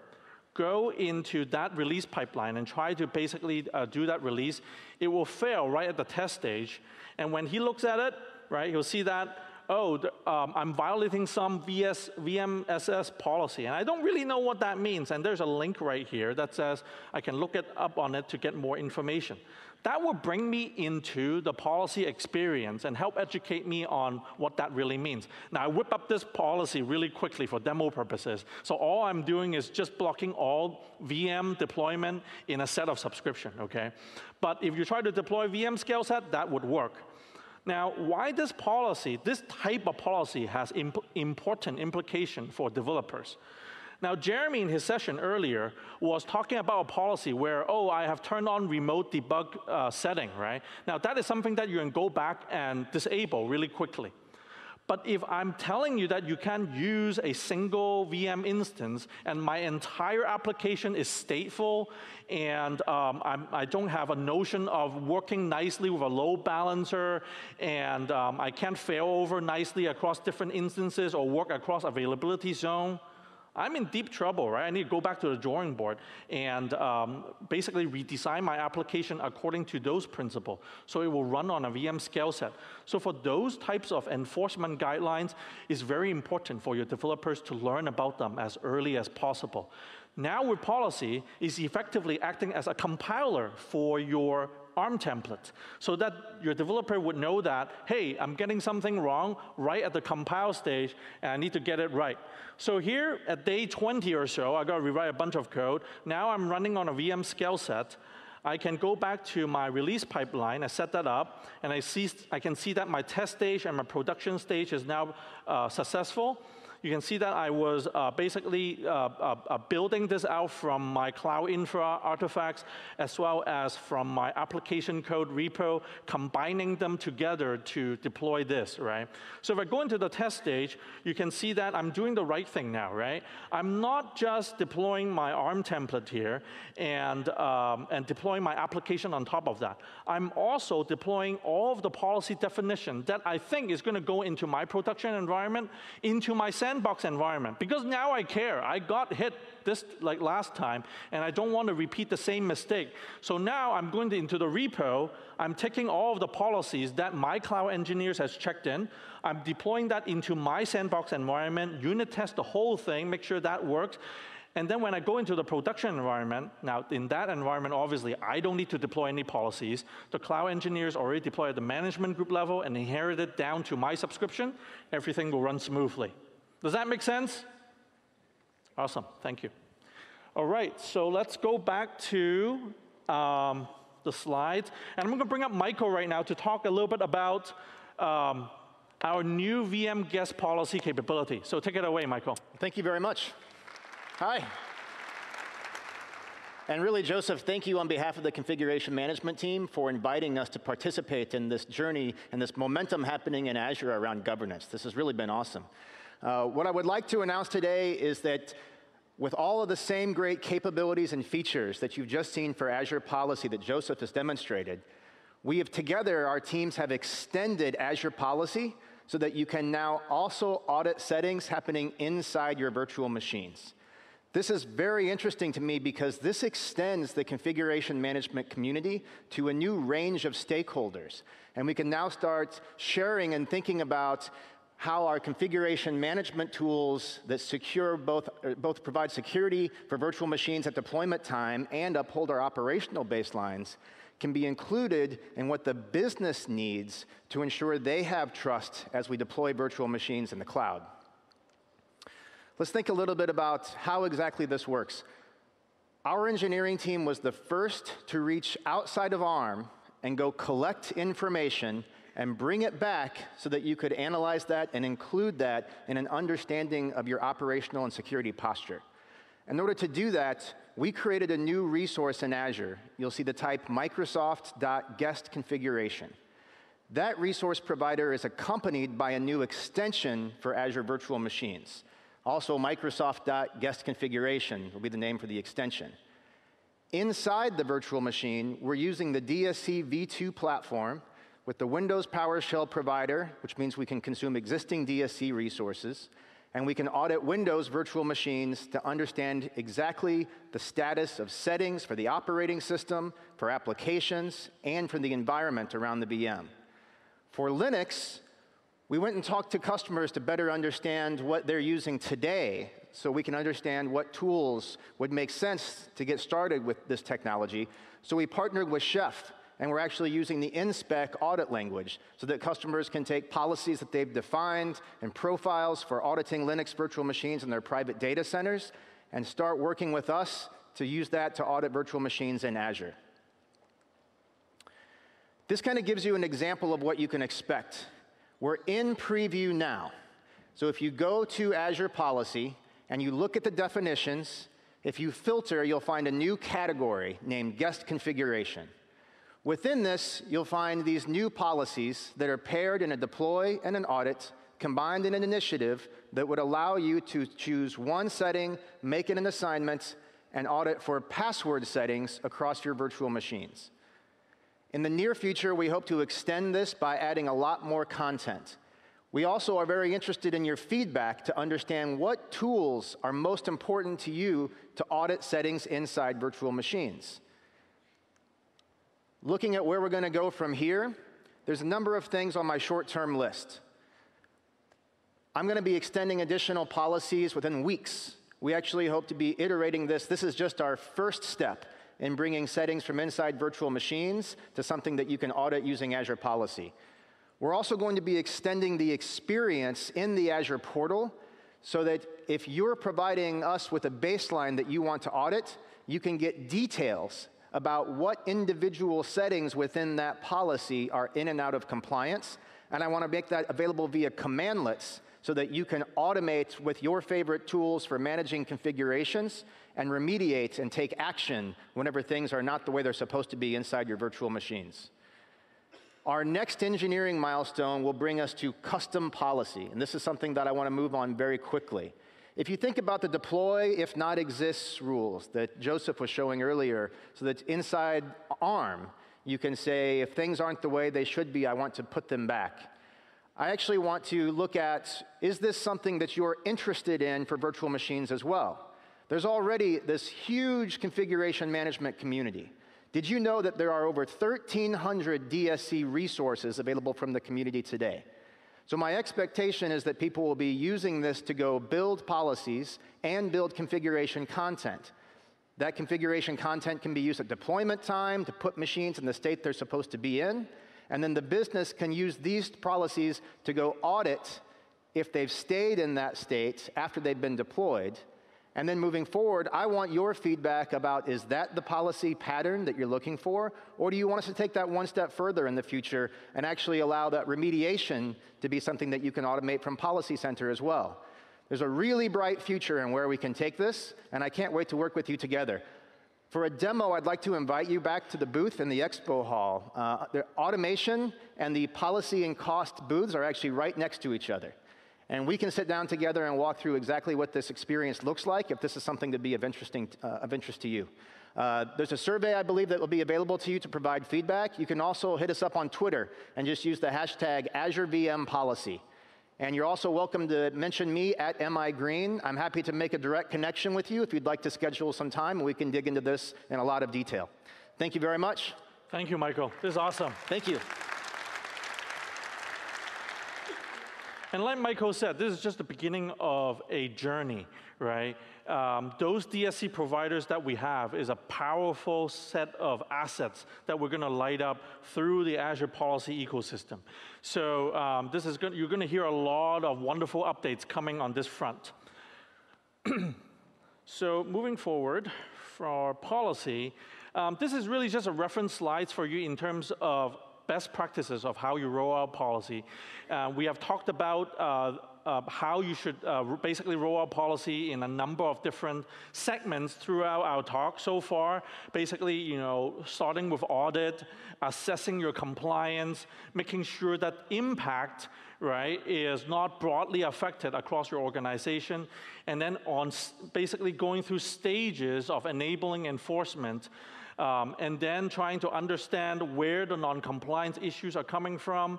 Speaker 1: go into that release pipeline and try to basically do that release, it will fail right at the test stage. And when he looks at it, right, he'll see that, oh, I'm violating some VMSS policy, and I don't really know what that means. And there's a link right here that says I can look up on it to get more information. That will bring me into the policy experience and help educate me on what that really means. Now, I whip up this policy really quickly for demo purposes. So all I'm doing is just blocking all VM deployment in a set of subscription, okay? But if you try to deploy VM scale set, that would work. Now, why this policy, this type of policy has important implication for developers? Now, Jeremy in his session earlier was talking about a policy where, oh, I have turned on remote debug setting, right? Now, that is something that you can go back and disable really quickly. But if I'm telling you that you can use a single VM instance and my entire application is stateful and I don't have a notion of working nicely with a load balancer and I can't fail over nicely across different instances or work across availability zone, I'm in deep trouble, right? I need to go back to the drawing board and basically redesign my application according to those principles, so it will run on a VM scale set. So for those types of enforcement guidelines, it's very important for your developers to learn about them as early as possible. Now with policy, it's effectively acting as a compiler for your ARM template, so that your developer would know that, hey, I'm getting something wrong right at the compile stage, and I need to get it right. So here at day 20 or so, I got to rewrite a bunch of code. Now I'm running on a VM scale set. I can go back to my release pipeline, I set that up, and I can see that my test stage and my production stage is now successful. You can see that I was basically building this out from my cloud infra artifacts as well as from my application code repo, combining them together to deploy this, right? So if I go into the test stage, you can see that I'm doing the right thing now, right? I'm not just deploying my ARM template here and deploying my application on top of that. I'm also deploying all of the policy definition that I think is going to go into my production environment, into my sandbox, sandbox environment, because now I care. I got hit this like last time, and I don't want to repeat the same mistake. So now I'm going into the repo. I'm taking all of the policies that my cloud engineers has checked in. I'm deploying that into my sandbox environment, unit test the whole thing, make sure that works. And then when I go into the production environment, now in that environment, obviously, I don't need to deploy any policies. The cloud engineers already deploy at the management group level and inherit it down to my subscription. Everything will run smoothly. Does that make sense? Awesome, thank you. All right, so let's go back to the slides. And I'm going to bring up Michael right now to talk a little bit about our new VM guest policy capability. So take it away, Michael.
Speaker 3: Thank you very much. Hi. And really, Joseph, thank you on behalf of the configuration management team for inviting us to participate in this journey and this momentum happening in Azure around governance. This has really been awesome. What I would like to announce today is that with all of the same great capabilities and features that you've just seen for Azure Policy that Joseph has demonstrated, we have together, our teams have extended Azure Policy so that you can now also audit settings happening inside your virtual machines. This is very interesting to me because this extends the configuration management community to a new range of stakeholders. And we can now start sharing and thinking about how our configuration management tools that secure both provide security for virtual machines at deployment time and uphold our operational baselines can be included in what the business needs to ensure they have trust as we deploy virtual machines in the cloud. Let's think a little bit about how exactly this works. Our engineering team was the first to reach outside of ARM and go collect information and bring it back so that you could analyze that and include that in an understanding of your operational and security posture. In order to do that, we created a new resource in Azure. You'll see the type Microsoft.guest configuration. That resource provider is accompanied by a new extension for Azure Virtual Machines. Also, Microsoft.guest configuration will be the name for the extension. Inside the virtual machine, we're using the DSC v2 platform with the Windows PowerShell provider, which means we can consume existing DSC resources, and we can audit Windows virtual machines to understand exactly the status of settings for the operating system, for applications, and for the environment around the VM. For Linux, we went and talked to customers to better understand what they're using today so we can understand what tools would make sense to get started with this technology. So we partnered with Chef, and we're actually using the InSpec audit language so that customers can take policies that they've defined and profiles for auditing Linux virtual machines in their private data centers and start working with us to use that to audit virtual machines in Azure. This kind of gives you an example of what you can expect. We're in preview now. So if you go to Azure Policy and you look at the definitions, if you filter, you'll find a new category named Guest Configuration. Within this, you'll find these new policies that are paired in a deploy and an audit, combined in an initiative that would allow you to choose one setting, make it an assignment, and audit for password settings across your virtual machines. In the near future, we hope to extend this by adding a lot more content. We also are very interested in your feedback to understand what tools are most important to you to audit settings inside virtual machines. Looking at where we're going to go from here, there's a number of things on my short-term list. I'm going to be extending additional policies within weeks. We actually hope to be iterating this. This is just our first step in bringing settings from inside virtual machines to something that you can audit using Azure Policy. We're also going to be extending the experience in the Azure portal so that if you're providing us with a baseline that you want to audit, you can get details about what individual settings within that policy are in and out of compliance. And I want to make that available via commandlets so that you can automate with your favorite tools for managing configurations and remediate and take action whenever things are not the way they're supposed to be inside your virtual machines. Our next engineering milestone will bring us to custom policy, and this is something that I want to move on very quickly. If you think about the deploy if not exists rules that Joseph was showing earlier, so that inside ARM, you can say, if things aren't the way they should be, I want to put them back. I actually want to look at, is this something that you're interested in for virtual machines as well? There's already this huge configuration management community. Did you know that there are over 1,300 DSC resources available from the community today? So my expectation is that people will be using this to go build policies and build configuration content. That configuration content can be used at deployment time to put machines in the state they're supposed to be in, and then the business can use these policies to go audit if they've stayed in that state after they've been deployed. And then moving forward, I want your feedback about, is that the policy pattern that you're looking for? Or do you want us to take that one step further in the future and actually allow that remediation to be something that you can automate from Policy Center as well? There's a really bright future in where we can take this, and I can't wait to work with you together. For a demo, I'd like to invite you back to the booth in the expo hall. The automation and the policy and cost booths are actually right next to each other. And we can sit down together and walk through exactly what this experience looks like if this is something to be of interest to you. There's a survey, I believe, that will be available to you to provide feedback. You can also hit us up on Twitter and just use the hashtag AzureVMPolicy. And you're also welcome to mention me at MIGreen. I'm happy to make a direct connection with you if you'd like to schedule some time, and we can dig into this in a lot of detail. Thank you very much.
Speaker 1: Thank you, Michael. This is awesome.
Speaker 3: Thank you.
Speaker 1: And like Michael said, this is just the beginning of a journey, right? Those DSC providers that we have is a powerful set of assets that we're going to light up through the Azure policy ecosystem. So you're going to hear a lot of wonderful updates coming on this front. So moving forward for policy, this is really just a reference slides for you in terms of best practices of how you roll out policy. We have talked about how you should basically roll out policy in a number of different segments throughout our talk so far. Basically, starting with audit, assessing your compliance, making sure that impact, right, is not broadly affected across your organization, and then on basically going through stages of enabling enforcement. And then trying to understand where the non-compliance issues are coming from,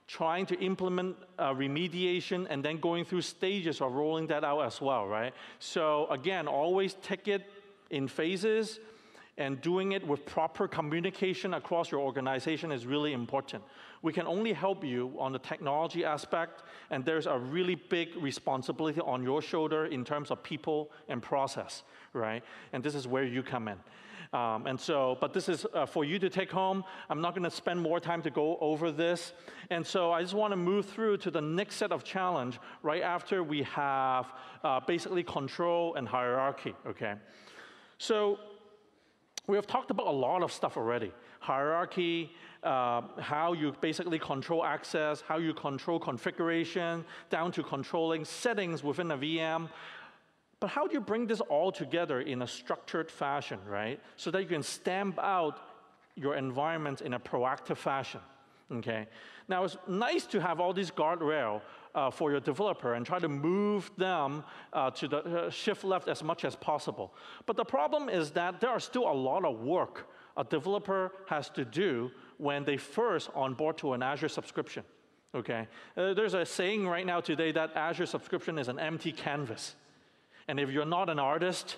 Speaker 1: trying to implement remediation, and then going through stages of rolling that out as well, right? So again, always take it in phases, and doing it with proper communication across your organization is really important. We can only help you on the technology aspect, and there's a really big responsibility on your shoulder in terms of people and process, right? And this is where you come in. But this is for you to take home. I'm not going to spend more time to go over this. And so I just want to move through to the next set of challenge right after we have basically control and hierarchy, okay? So we have talked about a lot of stuff already. Hierarchy, how you basically control access, how you control configuration, down to controlling settings within a VM. But how do you bring this all together in a structured fashion, right? So that you can stamp out your environment in a proactive fashion, okay? Now, it's nice to have all these guardrails for your developer and try to move them to the shift left as much as possible. But the problem is that there are still a lot of work a developer has to do when they first onboard to an Azure subscription, okay? There's a saying right now today that Azure subscription is an empty canvas. And if you're not an artist,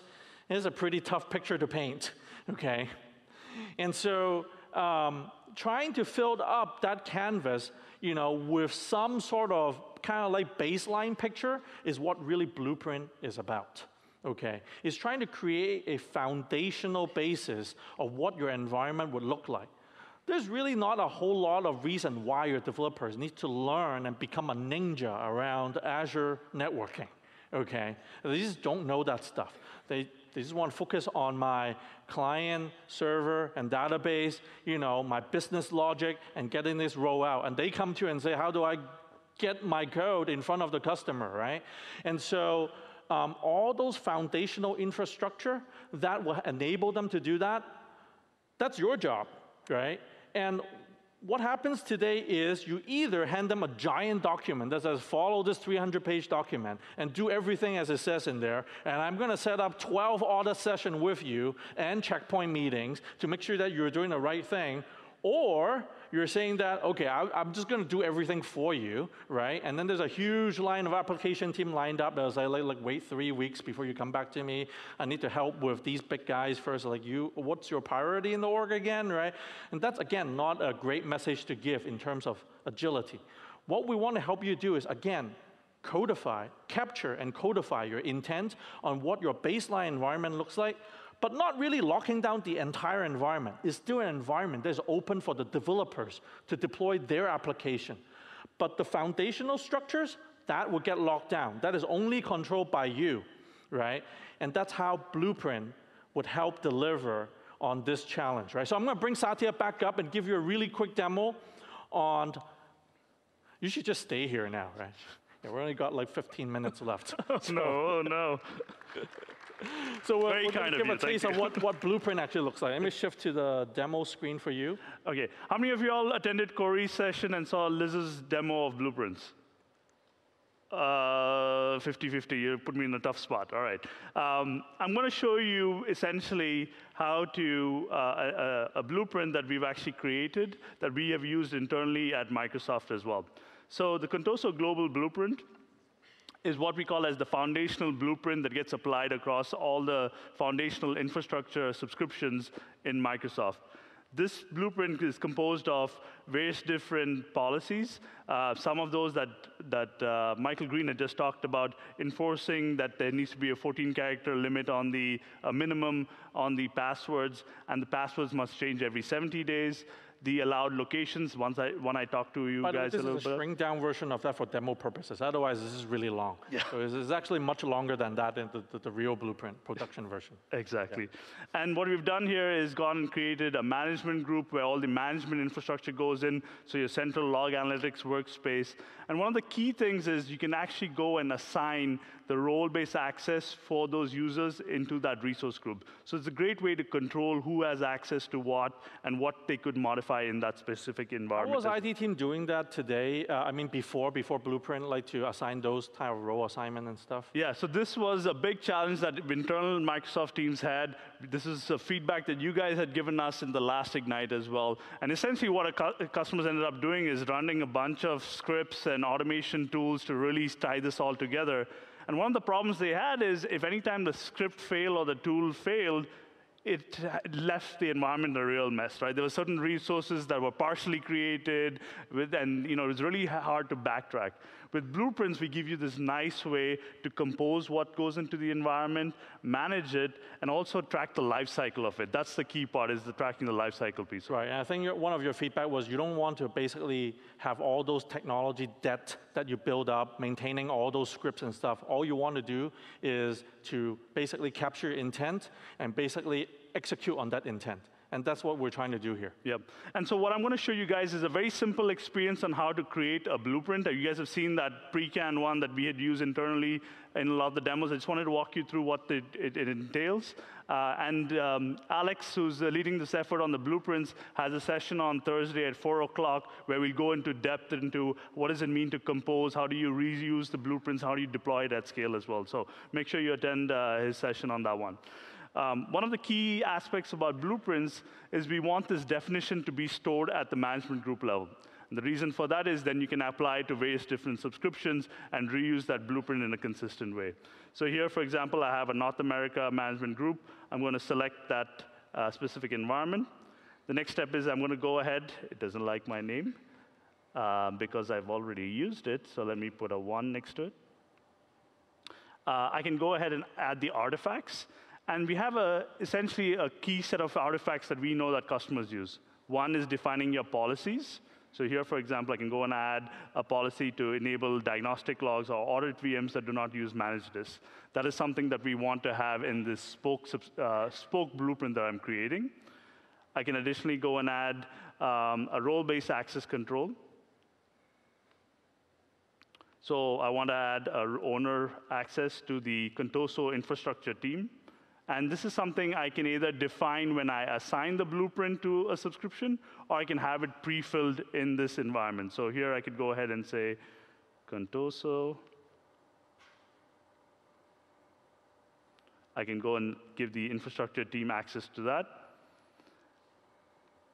Speaker 1: it's a pretty tough picture to paint, okay? And so trying to fill up that canvas, with some sort of kind of like baseline picture is what really Blueprint is about, okay? It's trying to create a foundational basis of what your environment would look like. There's really not a whole lot of reason why your developers need to learn and become a ninja around Azure networking. Okay, they just don't know that stuff. They just want to focus on my client, server, and database, my business logic, and getting this roll out. And they come to you and say, how do I get my code in front of the customer, right? And so all those foundational infrastructure that will enable them to do that, that's your job, right? And what happens today is you either hand them a giant document that says, follow this 300-page document and do everything as it says in there, and I'm going to set up 12 audit sessions with you and checkpoint meetings to make sure that you're doing the right thing, or you're saying that, okay, I'm just going to do everything for you, right? And then there's a huge line of application team lined up. I was like, wait 3 weeks before you come back to me. I need to help with these big guys first. Like, what's your priority in the org again, right? And that's, again, not a great message to give in terms of agility. What we want to help you do is, again, capture and codify your intent on what your baseline environment looks like, but not really locking down the entire environment. It's still an environment that's open for the developers to deploy their application. But the foundational structures, that will get locked down. That is only controlled by you, right? And that's how Blueprint would help deliver on this challenge, right? So I'm going to bring Satya back up and give you a really quick demo on, you should just stay here now, right? Yeah, we only got like 15 minutes left.
Speaker 2: Oh, no.
Speaker 1: So we're going to give a taste of what Blueprint actually looks like. Let me shift to the demo screen for you.
Speaker 2: OK. How many of you all attended Corey's session and saw Liz's demo of Blueprints? 50-50. You put me in a tough spot. All right. I'm going to show you essentially how to a blueprint that we've actually created that we have used internally at Microsoft as well. So the Contoso Global Blueprint is what we call as the foundational blueprint that gets applied across all the foundational infrastructure subscriptions in Microsoft. This blueprint is composed of various different policies. Some of those that Michael Green had just talked about, enforcing that there needs to be a 14-character limit on the minimum on the passwords, and the passwords must change every 70 days. The allowed locations, when I talk to you guys a little bit.
Speaker 1: This is a shrink-down version of that for demo purposes. Otherwise, this is really long.
Speaker 2: Yeah.
Speaker 1: So it's actually much longer than that in the real Blueprint production version.
Speaker 2: Exactly.
Speaker 1: Yeah.
Speaker 2: And what we've done here is gone and created a management group where all the management infrastructure goes in, so your central log analytics workspace. And one of the key things is you can actually go and assign the role-based access for those users into that resource group. So it's a great way to control who has access to what and what they could modify in that specific environment.
Speaker 1: How was IT team doing that today? I mean, before Blueprint, like to assign those type of role assignment and stuff?
Speaker 2: Yeah, so this was a big challenge that internal Microsoft teams had. This is a feedback that you guys had given us in the last Ignite as well. And essentially what customers ended up doing is running a bunch of scripts and automation tools to really tie this all together. And one of the problems they had is if any time the script failed or the tool failed, it left the environment a real mess, right? There were certain resources that were partially created, and it was really hard to backtrack. With Blueprints, we give you this nice way to compose what goes into the environment, manage it, and also track the life cycle of it. That's the key part, is the tracking the life cycle piece.
Speaker 1: Right, and I think one of your feedback was you don't want to basically have all those technology debt that you build up, maintaining all those scripts and stuff. All you want to do is to basically capture intent and basically execute on that intent. And that's what we're trying to do here.
Speaker 2: Yep. And so what I'm going to show you guys is a very simple experience on how to create a blueprint. You guys have seen that pre-can one that we had used internally in a lot of the demos. I just wanted to walk you through what it entails. Alex, who's leading this effort on the blueprints, has a session on Thursday at 4 o'clock where we'll go into depth into what does it mean to compose, how do you reuse the blueprints, how do you deploy it at scale as well. So make sure you attend his session on that one. One of the key aspects about blueprints is we want this definition to be stored at the management group level. And the reason for that is then you can apply it to various different subscriptions and reuse that blueprint in a consistent way. So here, for example, I have a North America management group. I'm going to select that specific environment. The next step is I'm going to go ahead. It doesn't like my name because I've already used it. So let me put a 1 next to it. I can go ahead and add the artifacts. And we have essentially a key set of artifacts that we know that customers use. One is defining your policies. So here, for example, I can go and add a policy to enable diagnostic logs or audit VMs that do not use managed this. That is something that we want to have in this spoke blueprint that I'm creating. I can additionally go and add a role-based access control. So I want to add owner access to the Contoso infrastructure team. And this is something I can either define when I assign the blueprint to a subscription, or I can have it pre-filled in this environment. So here I could go ahead and say Contoso. I can go and give the infrastructure team access to that.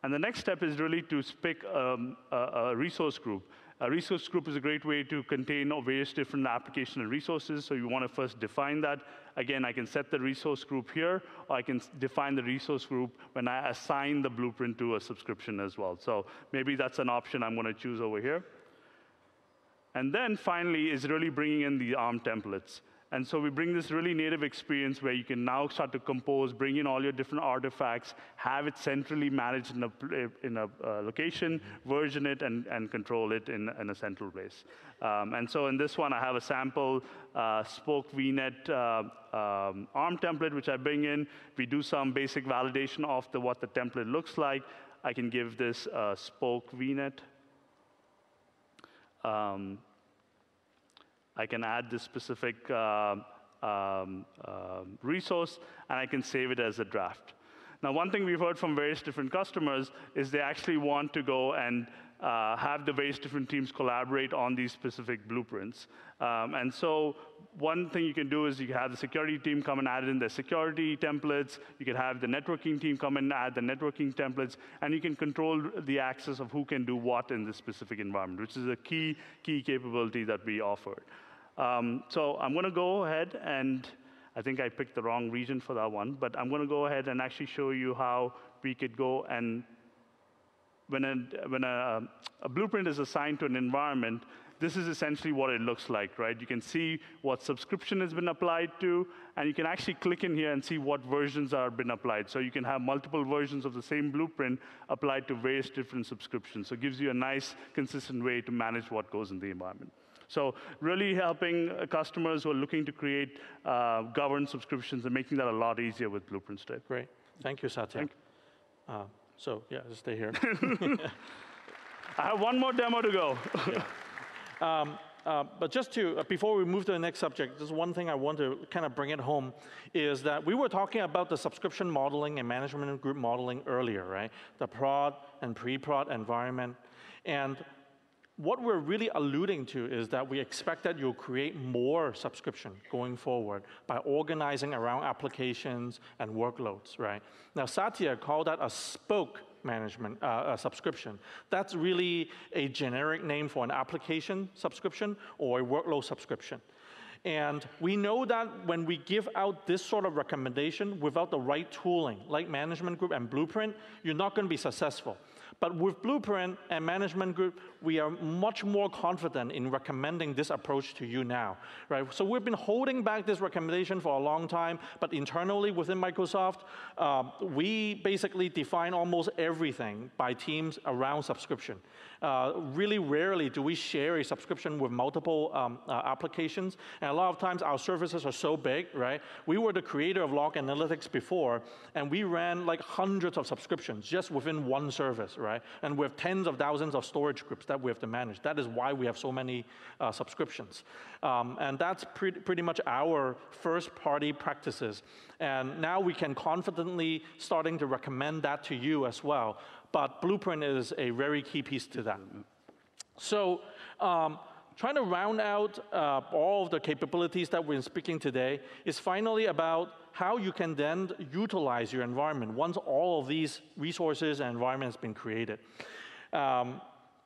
Speaker 2: And the next step is really to pick a resource group. A resource group is a great way to contain various different application and resources, so you want to first define that. Again, I can set the resource group here, or I can define the resource group when I assign the blueprint to a subscription as well. So maybe that's an option I'm going to choose over here. And then finally is really bringing in the ARM templates. And so we bring this really native experience where you can now start to compose, bring in all your different artifacts, have it centrally managed in a location, version it, and control it in a central place. And so in this one, I have a sample Spoke VNet ARM template, which I bring in. We do some basic validation of what the template looks like. I can give this Spoke VNet. I can add this specific resource, and I can save it as a draft. Now, one thing we've heard from various different customers is they actually want to go and have the various different teams collaborate on these specific blueprints. And so one thing you can do is you can have the security team come and add in their security templates. You can have the networking team come and add the networking templates. And you can control the access of who can do what in this specific environment, which is a key capability that we offer. So I'm going to go ahead and I think I picked the wrong region for that one, but I'm going to go ahead and actually show you how we could go and when a blueprint is assigned to an environment, this is essentially what it looks like, right? You can see what subscription has been applied to, and you can actually click in here and see what versions are been applied. So you can have multiple versions of the same blueprint applied to various different subscriptions. So it gives you a nice, consistent way to manage what goes in the environment. So really helping customers who are looking to create governed subscriptions and making that a lot easier with Blueprint today.
Speaker 1: Great. Thank you, Satya.
Speaker 2: Thank you.
Speaker 1: So yeah, just stay here.
Speaker 2: I have one more demo to go.
Speaker 1: But just before we move to the next subject, there's one thing I want to kind of bring it home, is that we were talking about the subscription modeling and management group modeling earlier, right? The prod and pre-prod environment. And what we're really alluding to is that we expect that you'll create more subscription going forward by organizing around applications and workloads, right? Now, Satya called that a spoke management subscription. That's really a generic name for an application subscription or a workload subscription. And we know that when we give out this sort of recommendation without the right tooling, like Management Group and Blueprint, you're not going to be successful. But with Blueprint and Management Group, we are much more confident in recommending this approach to you now, right? So we've been holding back this recommendation for a long time, but internally within Microsoft, we basically define almost everything by teams around subscription. Really rarely do we share a subscription with multiple applications, and a lot of times our services are so big, right? We were the creator of Log Analytics before, and we ran like hundreds of subscriptions just within one service, right? And we have tens of thousands of storage groups that we have to manage. That is why we have so many subscriptions. And that's pretty much our first-party practices. And now we can confidently starting to recommend that to you as well. But Blueprint is a very key piece to that. So trying to round out all of the capabilities that we're speaking today is finally about how you can then utilize your environment once all of these resources and environments have been created.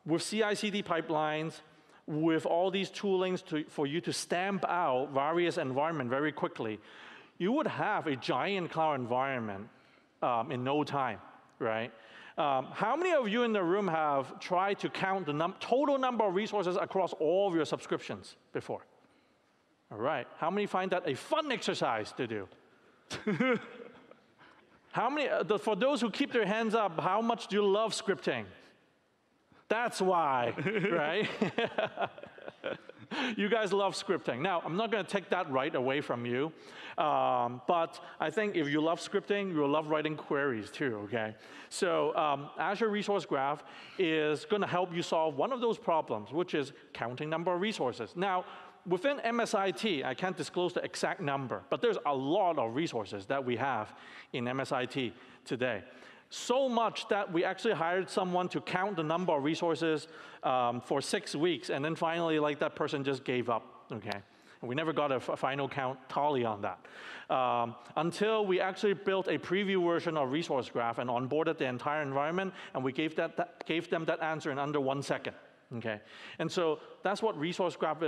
Speaker 1: With CI/CD pipelines, with all these toolings for you to stamp out various environments very quickly, you would have a giant cloud environment in no time, right? How many of you in the room have tried to count the total number of resources across all of your subscriptions before? All right. How many find that a fun exercise to do? How many, for those who keep their hands up, how much do you love scripting? That's why, right? You guys love scripting. Now, I'm not going to take that right away from you, but I think if you love scripting, you'll love writing queries too, okay? So Azure Resource Graph is going to help you solve one of those problems, which is counting number of resources. Now, within MSIT, I can't disclose the exact number, but there's a lot of resources that we have in MSIT today. So much that we actually hired someone to count the number of resources for 6 weeks, and then finally, like, that person just gave up, okay? And we never got a final count tally on that. Until we actually built a preview version of Resource Graph and onboarded the entire environment, and we gave them that answer in under 1 second. Okay, and so that's what Resource Graph,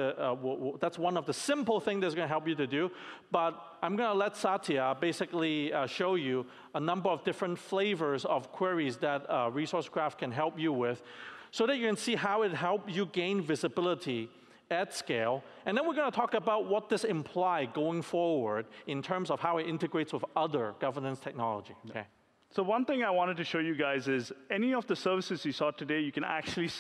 Speaker 1: that's one of the simple things that's going to help you to do. But I'm going to let Satya basically show you a number of different flavors of queries that Resource Graph can help you with, so that you can see how it helps you gain visibility at scale. And then we're going to talk about what this implies going forward in terms of how it integrates with other governance technology. Okay.
Speaker 2: So one thing I wanted to show you guys is any of the services you saw today, you can actually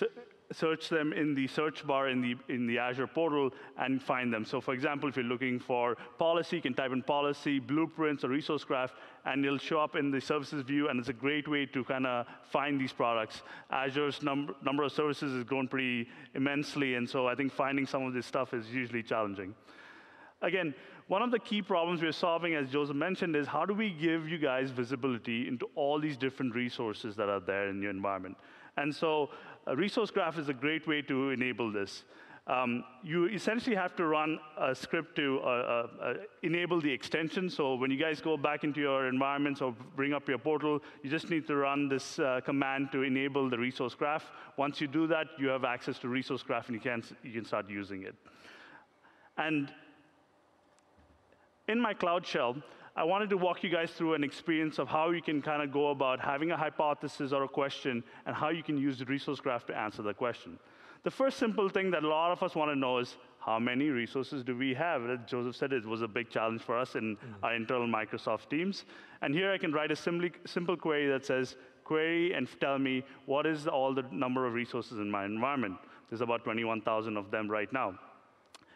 Speaker 2: search them in the search bar in the Azure portal and find them. So for example, if you're looking for policy, you can type in policy, blueprints, or resource graph, and it'll show up in the services view, and it's a great way to kind of find these products. Azure's number of services has grown pretty immensely, and so I think finding some of this stuff is usually challenging. Again, one of the key problems we're solving, as Joseph mentioned, is how do we give you guys visibility into all these different resources that are there in your environment? And so a resource graph is a great way to enable this. You essentially have to run a script to enable the extension. So when you guys go back into your environments or bring up your portal, you just need to run this command to enable the resource graph. Once you do that, you have access to resource graph, and you can start using it. And in my Cloud Shell, I wanted to walk you guys through an experience of how you can kind of go about having a hypothesis or a question and how you can use the resource graph to answer the question. The first simple thing that a lot of us want to know is how many resources do we have? As Joseph said, it was a big challenge for us in our internal Microsoft teams. And here I can write a simple query that says, query and tell me what is all the number of resources in my environment. There's about 21,000 of them right now.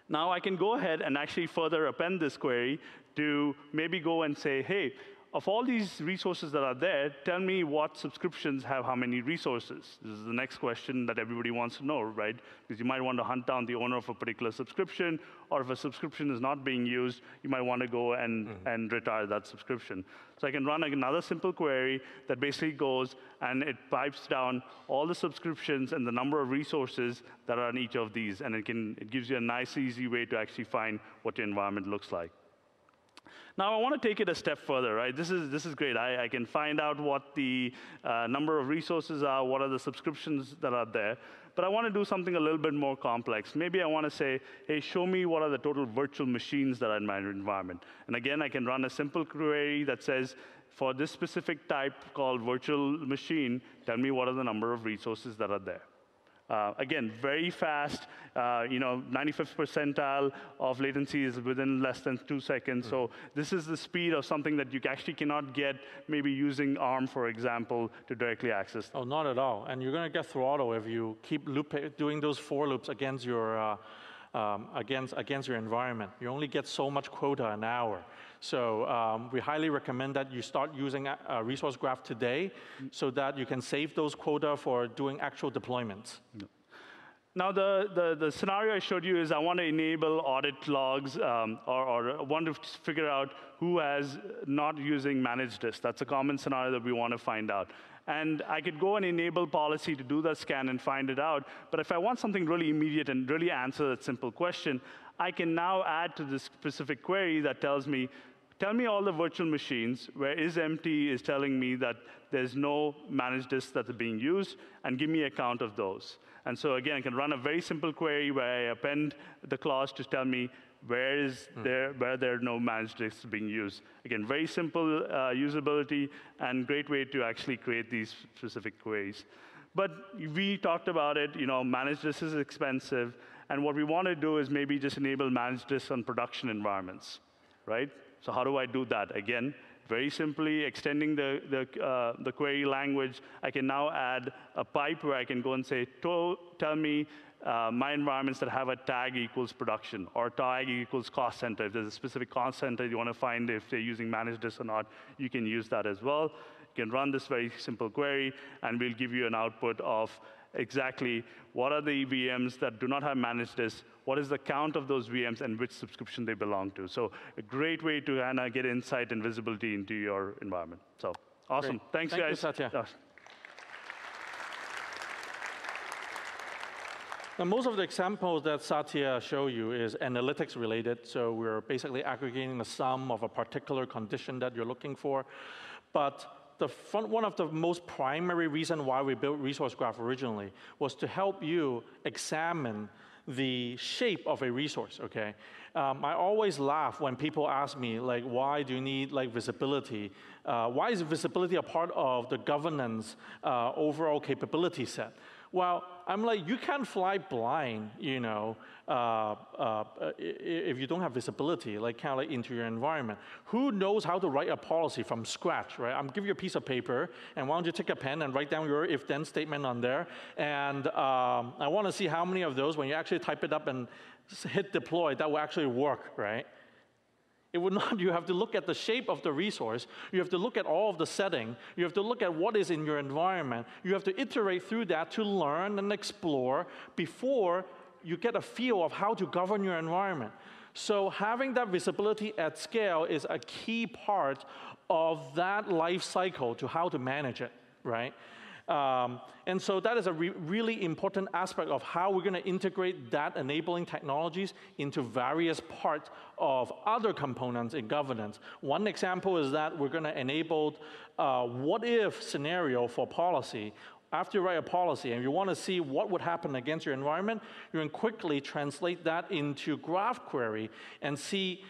Speaker 2: Now I can go ahead and actually further append this query to maybe go and say, hey, of all these resources that are there, tell me what subscriptions have how many resources. This is the next question that everybody wants to know, right? Because you might want to hunt down the owner of a particular subscription, or if a subscription is not being used, you might want to go and retire that subscription. So I can run another simple query that basically goes and it pipes down all the subscriptions and the number of resources that are on each of these, and it gives you a nice, easy way to actually find what your environment looks like. Now, I want to take it a step further, right? This is great. I can find out what the number of resources are, what are the subscriptions that are there. But I want to do something a little bit more complex. Maybe I want to say, hey, show me what are the total virtual machines that are in my environment. And again, I can run a simple query that says, for this specific type called virtual machine, tell me what are the number of resources that are there. Again, very fast, 95th percentile of latency is within less than 2 seconds. So this is the speed of something that you actually cannot get maybe using ARM, for example, to directly access.
Speaker 1: Oh, not at all. And you're going to get throttle if you keep doing those for loops against your against your environment. You only get so much quota an hour. So we highly recommend that you start using a resource graph today so that you can save those quota for doing actual deployments.
Speaker 2: Now, the scenario I showed you is I want to enable audit logs or want to figure out who has not using managed this. That's a common scenario that we want to find out. And I could go and enable policy to do that scan and find it out. But if I want something really immediate and really answer that simple question, I can now add to this specific query that tells me, tell me all the virtual machines where is empty is telling me that there's no managed disk that's being used, and give me a count of those. And so again, I can run a very simple query where I append the clause to tell me where there are no managed disks being used. Again, very simple usability and great way to actually create these specific queries. But we talked about it, managed disk is expensive, and what we want to do is maybe just enable managed disk on production environments, right? So how do I do that? Again, very simply extending the query language, I can now add a pipe where I can go and say, tell me my environments that have a tag equals production or tag equals cost center. If there's a specific cost center you want to find if they're using managed disk or not, you can use that as well. You can run this very simple query, and we'll give you an output of exactly what are the VMs that do not have managed disk, what is the count of those VMs, and which subscription they belong to. So a great way to get insight and visibility into your environment. So awesome.
Speaker 1: Great.
Speaker 2: Thanks, guys.
Speaker 1: Thank you, Satya. Now, most of the examples that Satya showed you is analytics related. So we're basically aggregating the sum of a particular condition that you're looking for. But one of the most primary reasons why we built Resource Graph originally was to help you examine the shape of a resource, okay? I always laugh when people ask me, like, why do you need like visibility? Why is visibility a part of the governance overall capability set? Well, I'm like, you can't fly blind, you know, if you don't have visibility, like kind of like into your environment. Who knows how to write a policy from scratch, right? I'm giving you a piece of paper, and why don't you take a pen and write down your if-then statement on there, and I want to see how many of those, when you actually type it up and hit deploy, that will actually work, right? It would not. You have to look at the shape of the resource. You have to look at all of the setting. You have to look at what is in your environment. You have to iterate through that to learn and explore before you get a feel of how to govern your environment. So having that visibility at scale is a key part of that life cycle to how to manage it, right? And so that is a really important aspect of how we're going to integrate that enabling technologies into various parts of other components in governance. One example is that we're going to enable what-if scenario for policy. After you write a policy and you want to see what would happen against your environment, you can quickly translate that into graph query and see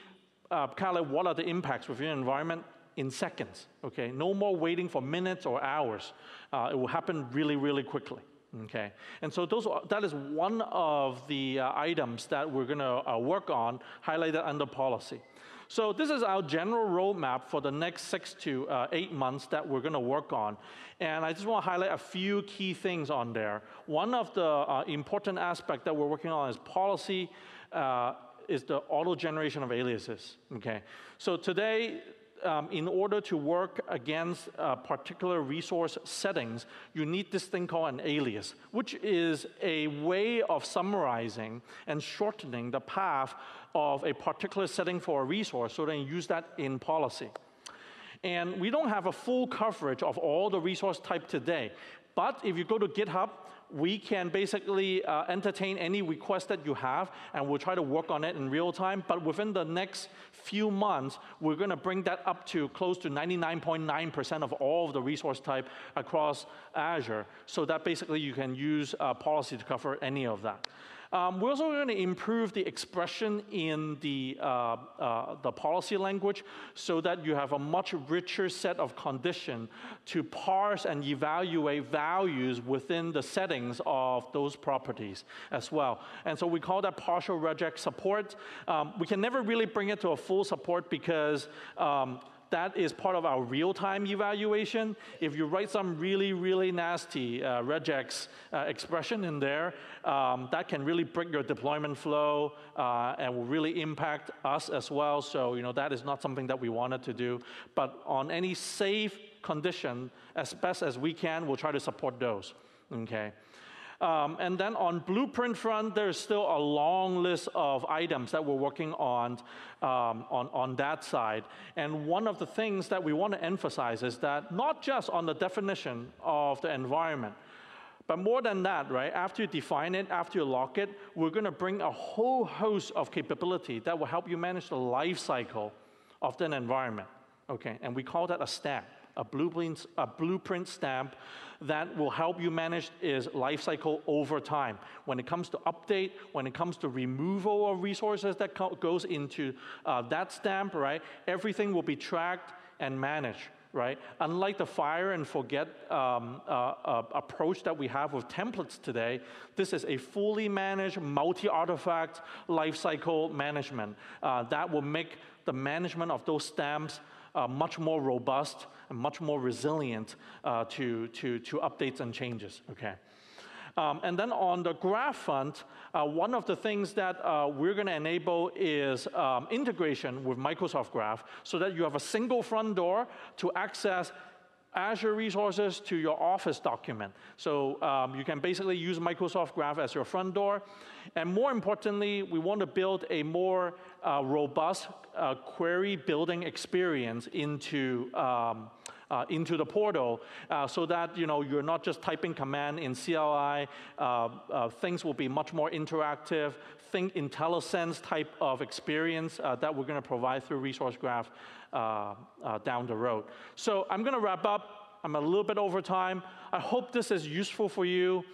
Speaker 1: kind of like what are the impacts within your environment in seconds, okay? No more waiting for minutes or hours. It will happen really, really quickly, okay? And so that is one of the items that we're gonna work on, highlighted under policy. So this is our general roadmap for the next 6 to 8 months that we're gonna work on. And I just wanna highlight a few key things on there. One of the important aspects that we're working on is policy, is the auto-generation of aliases, okay? So today, in order to work against particular resource settings, you need this thing called an alias, which is a way of summarizing and shortening the path of a particular setting for a resource so then use that in policy. And we don't have a full coverage of all the resource type today, but if you go to GitHub, we can basically entertain any request that you have, and we'll try to work on it in real time. But within the next few months, we're going to bring that up to close to 99.9% of all of the resource type across Azure, so that basically you can use policy to cover any of that. We're also going to improve the expression in the policy language so that you have a much richer set of conditions to parse and evaluate values within the settings of those properties as well. And so we call that partial reject support. We can never really bring it to a full support because that is part of our real-time evaluation. If you write some really, really nasty regex expression in there, that can really break your deployment flow and will really impact us as well. So, you know, that is not something that we wanted to do. But on any safe condition, as best as we can, we'll try to support those, okay? And then on blueprint front, there's still a long list of items that we're working on that side. And one of the things that we want to emphasize is that not just on the definition of the environment, but more than that, right? After you define it, after you lock it, we're going to bring a whole host of capability that will help you manage the life cycle of that environment, okay? And we call that a stamp. A blueprint stamp that will help you manage its life cycle over time. When it comes to update, when it comes to removal of resources that goes into that stamp, right? Everything will be tracked and managed, right? Unlike the fire and forget approach that we have with templates today, this is a fully managed multi-artifact lifecycle management that will make the management of those stamps much more robust and much more resilient to updates and changes, okay? And then on the graph front, one of the things that we're going to enable is integration with Microsoft Graph so that you have a single front door to access Azure resources to your Office document. So you can basically use Microsoft Graph as your front door. And more importantly, we want to build a more robust query building experience into into the portal so that you're not just typing command in CLI. Things will be much more interactive. Think IntelliSense type of experience that we're going to provide through Resource Graph down the road. So I'm going to wrap up. I'm a little bit over time. I hope this is useful for you.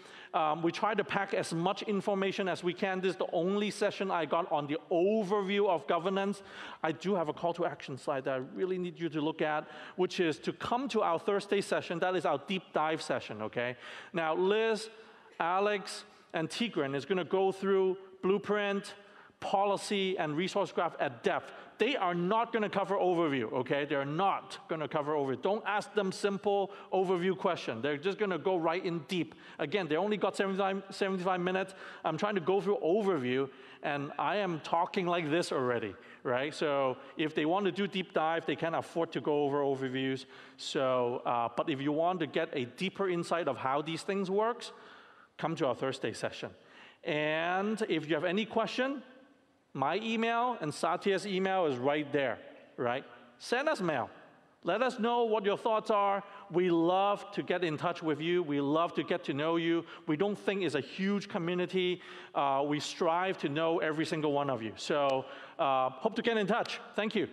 Speaker 1: We try to pack as much information as we can. This is the only session I got on the overview of governance. I do have a call to action slide that I really need you to look at, which is to come to our Thursday session. That is our deep dive session, okay? Now, Liz, Alex, and Tigran is going to go through Blueprint, policy, and Resource Graph at depth. They are not going to cover overview, okay? They're not going to cover overview. Don't ask them simple overview question. They're just going to go right in deep. Again, they only got 75 minutes. I'm trying to go through overview, and I am talking like this already, right? So if they want to do deep dive, they can't afford to go over overviews. So, but if you want to get a deeper insight of how these things work, come to our Thursday session. And if you have any question, my email and Satya's email is right there, right? Send us mail. Let us know what your thoughts are. We love to get in touch with you. We love to get to know you. We don't think it's a huge community. We strive to know every single one of you. So hope to get in touch. Thank you.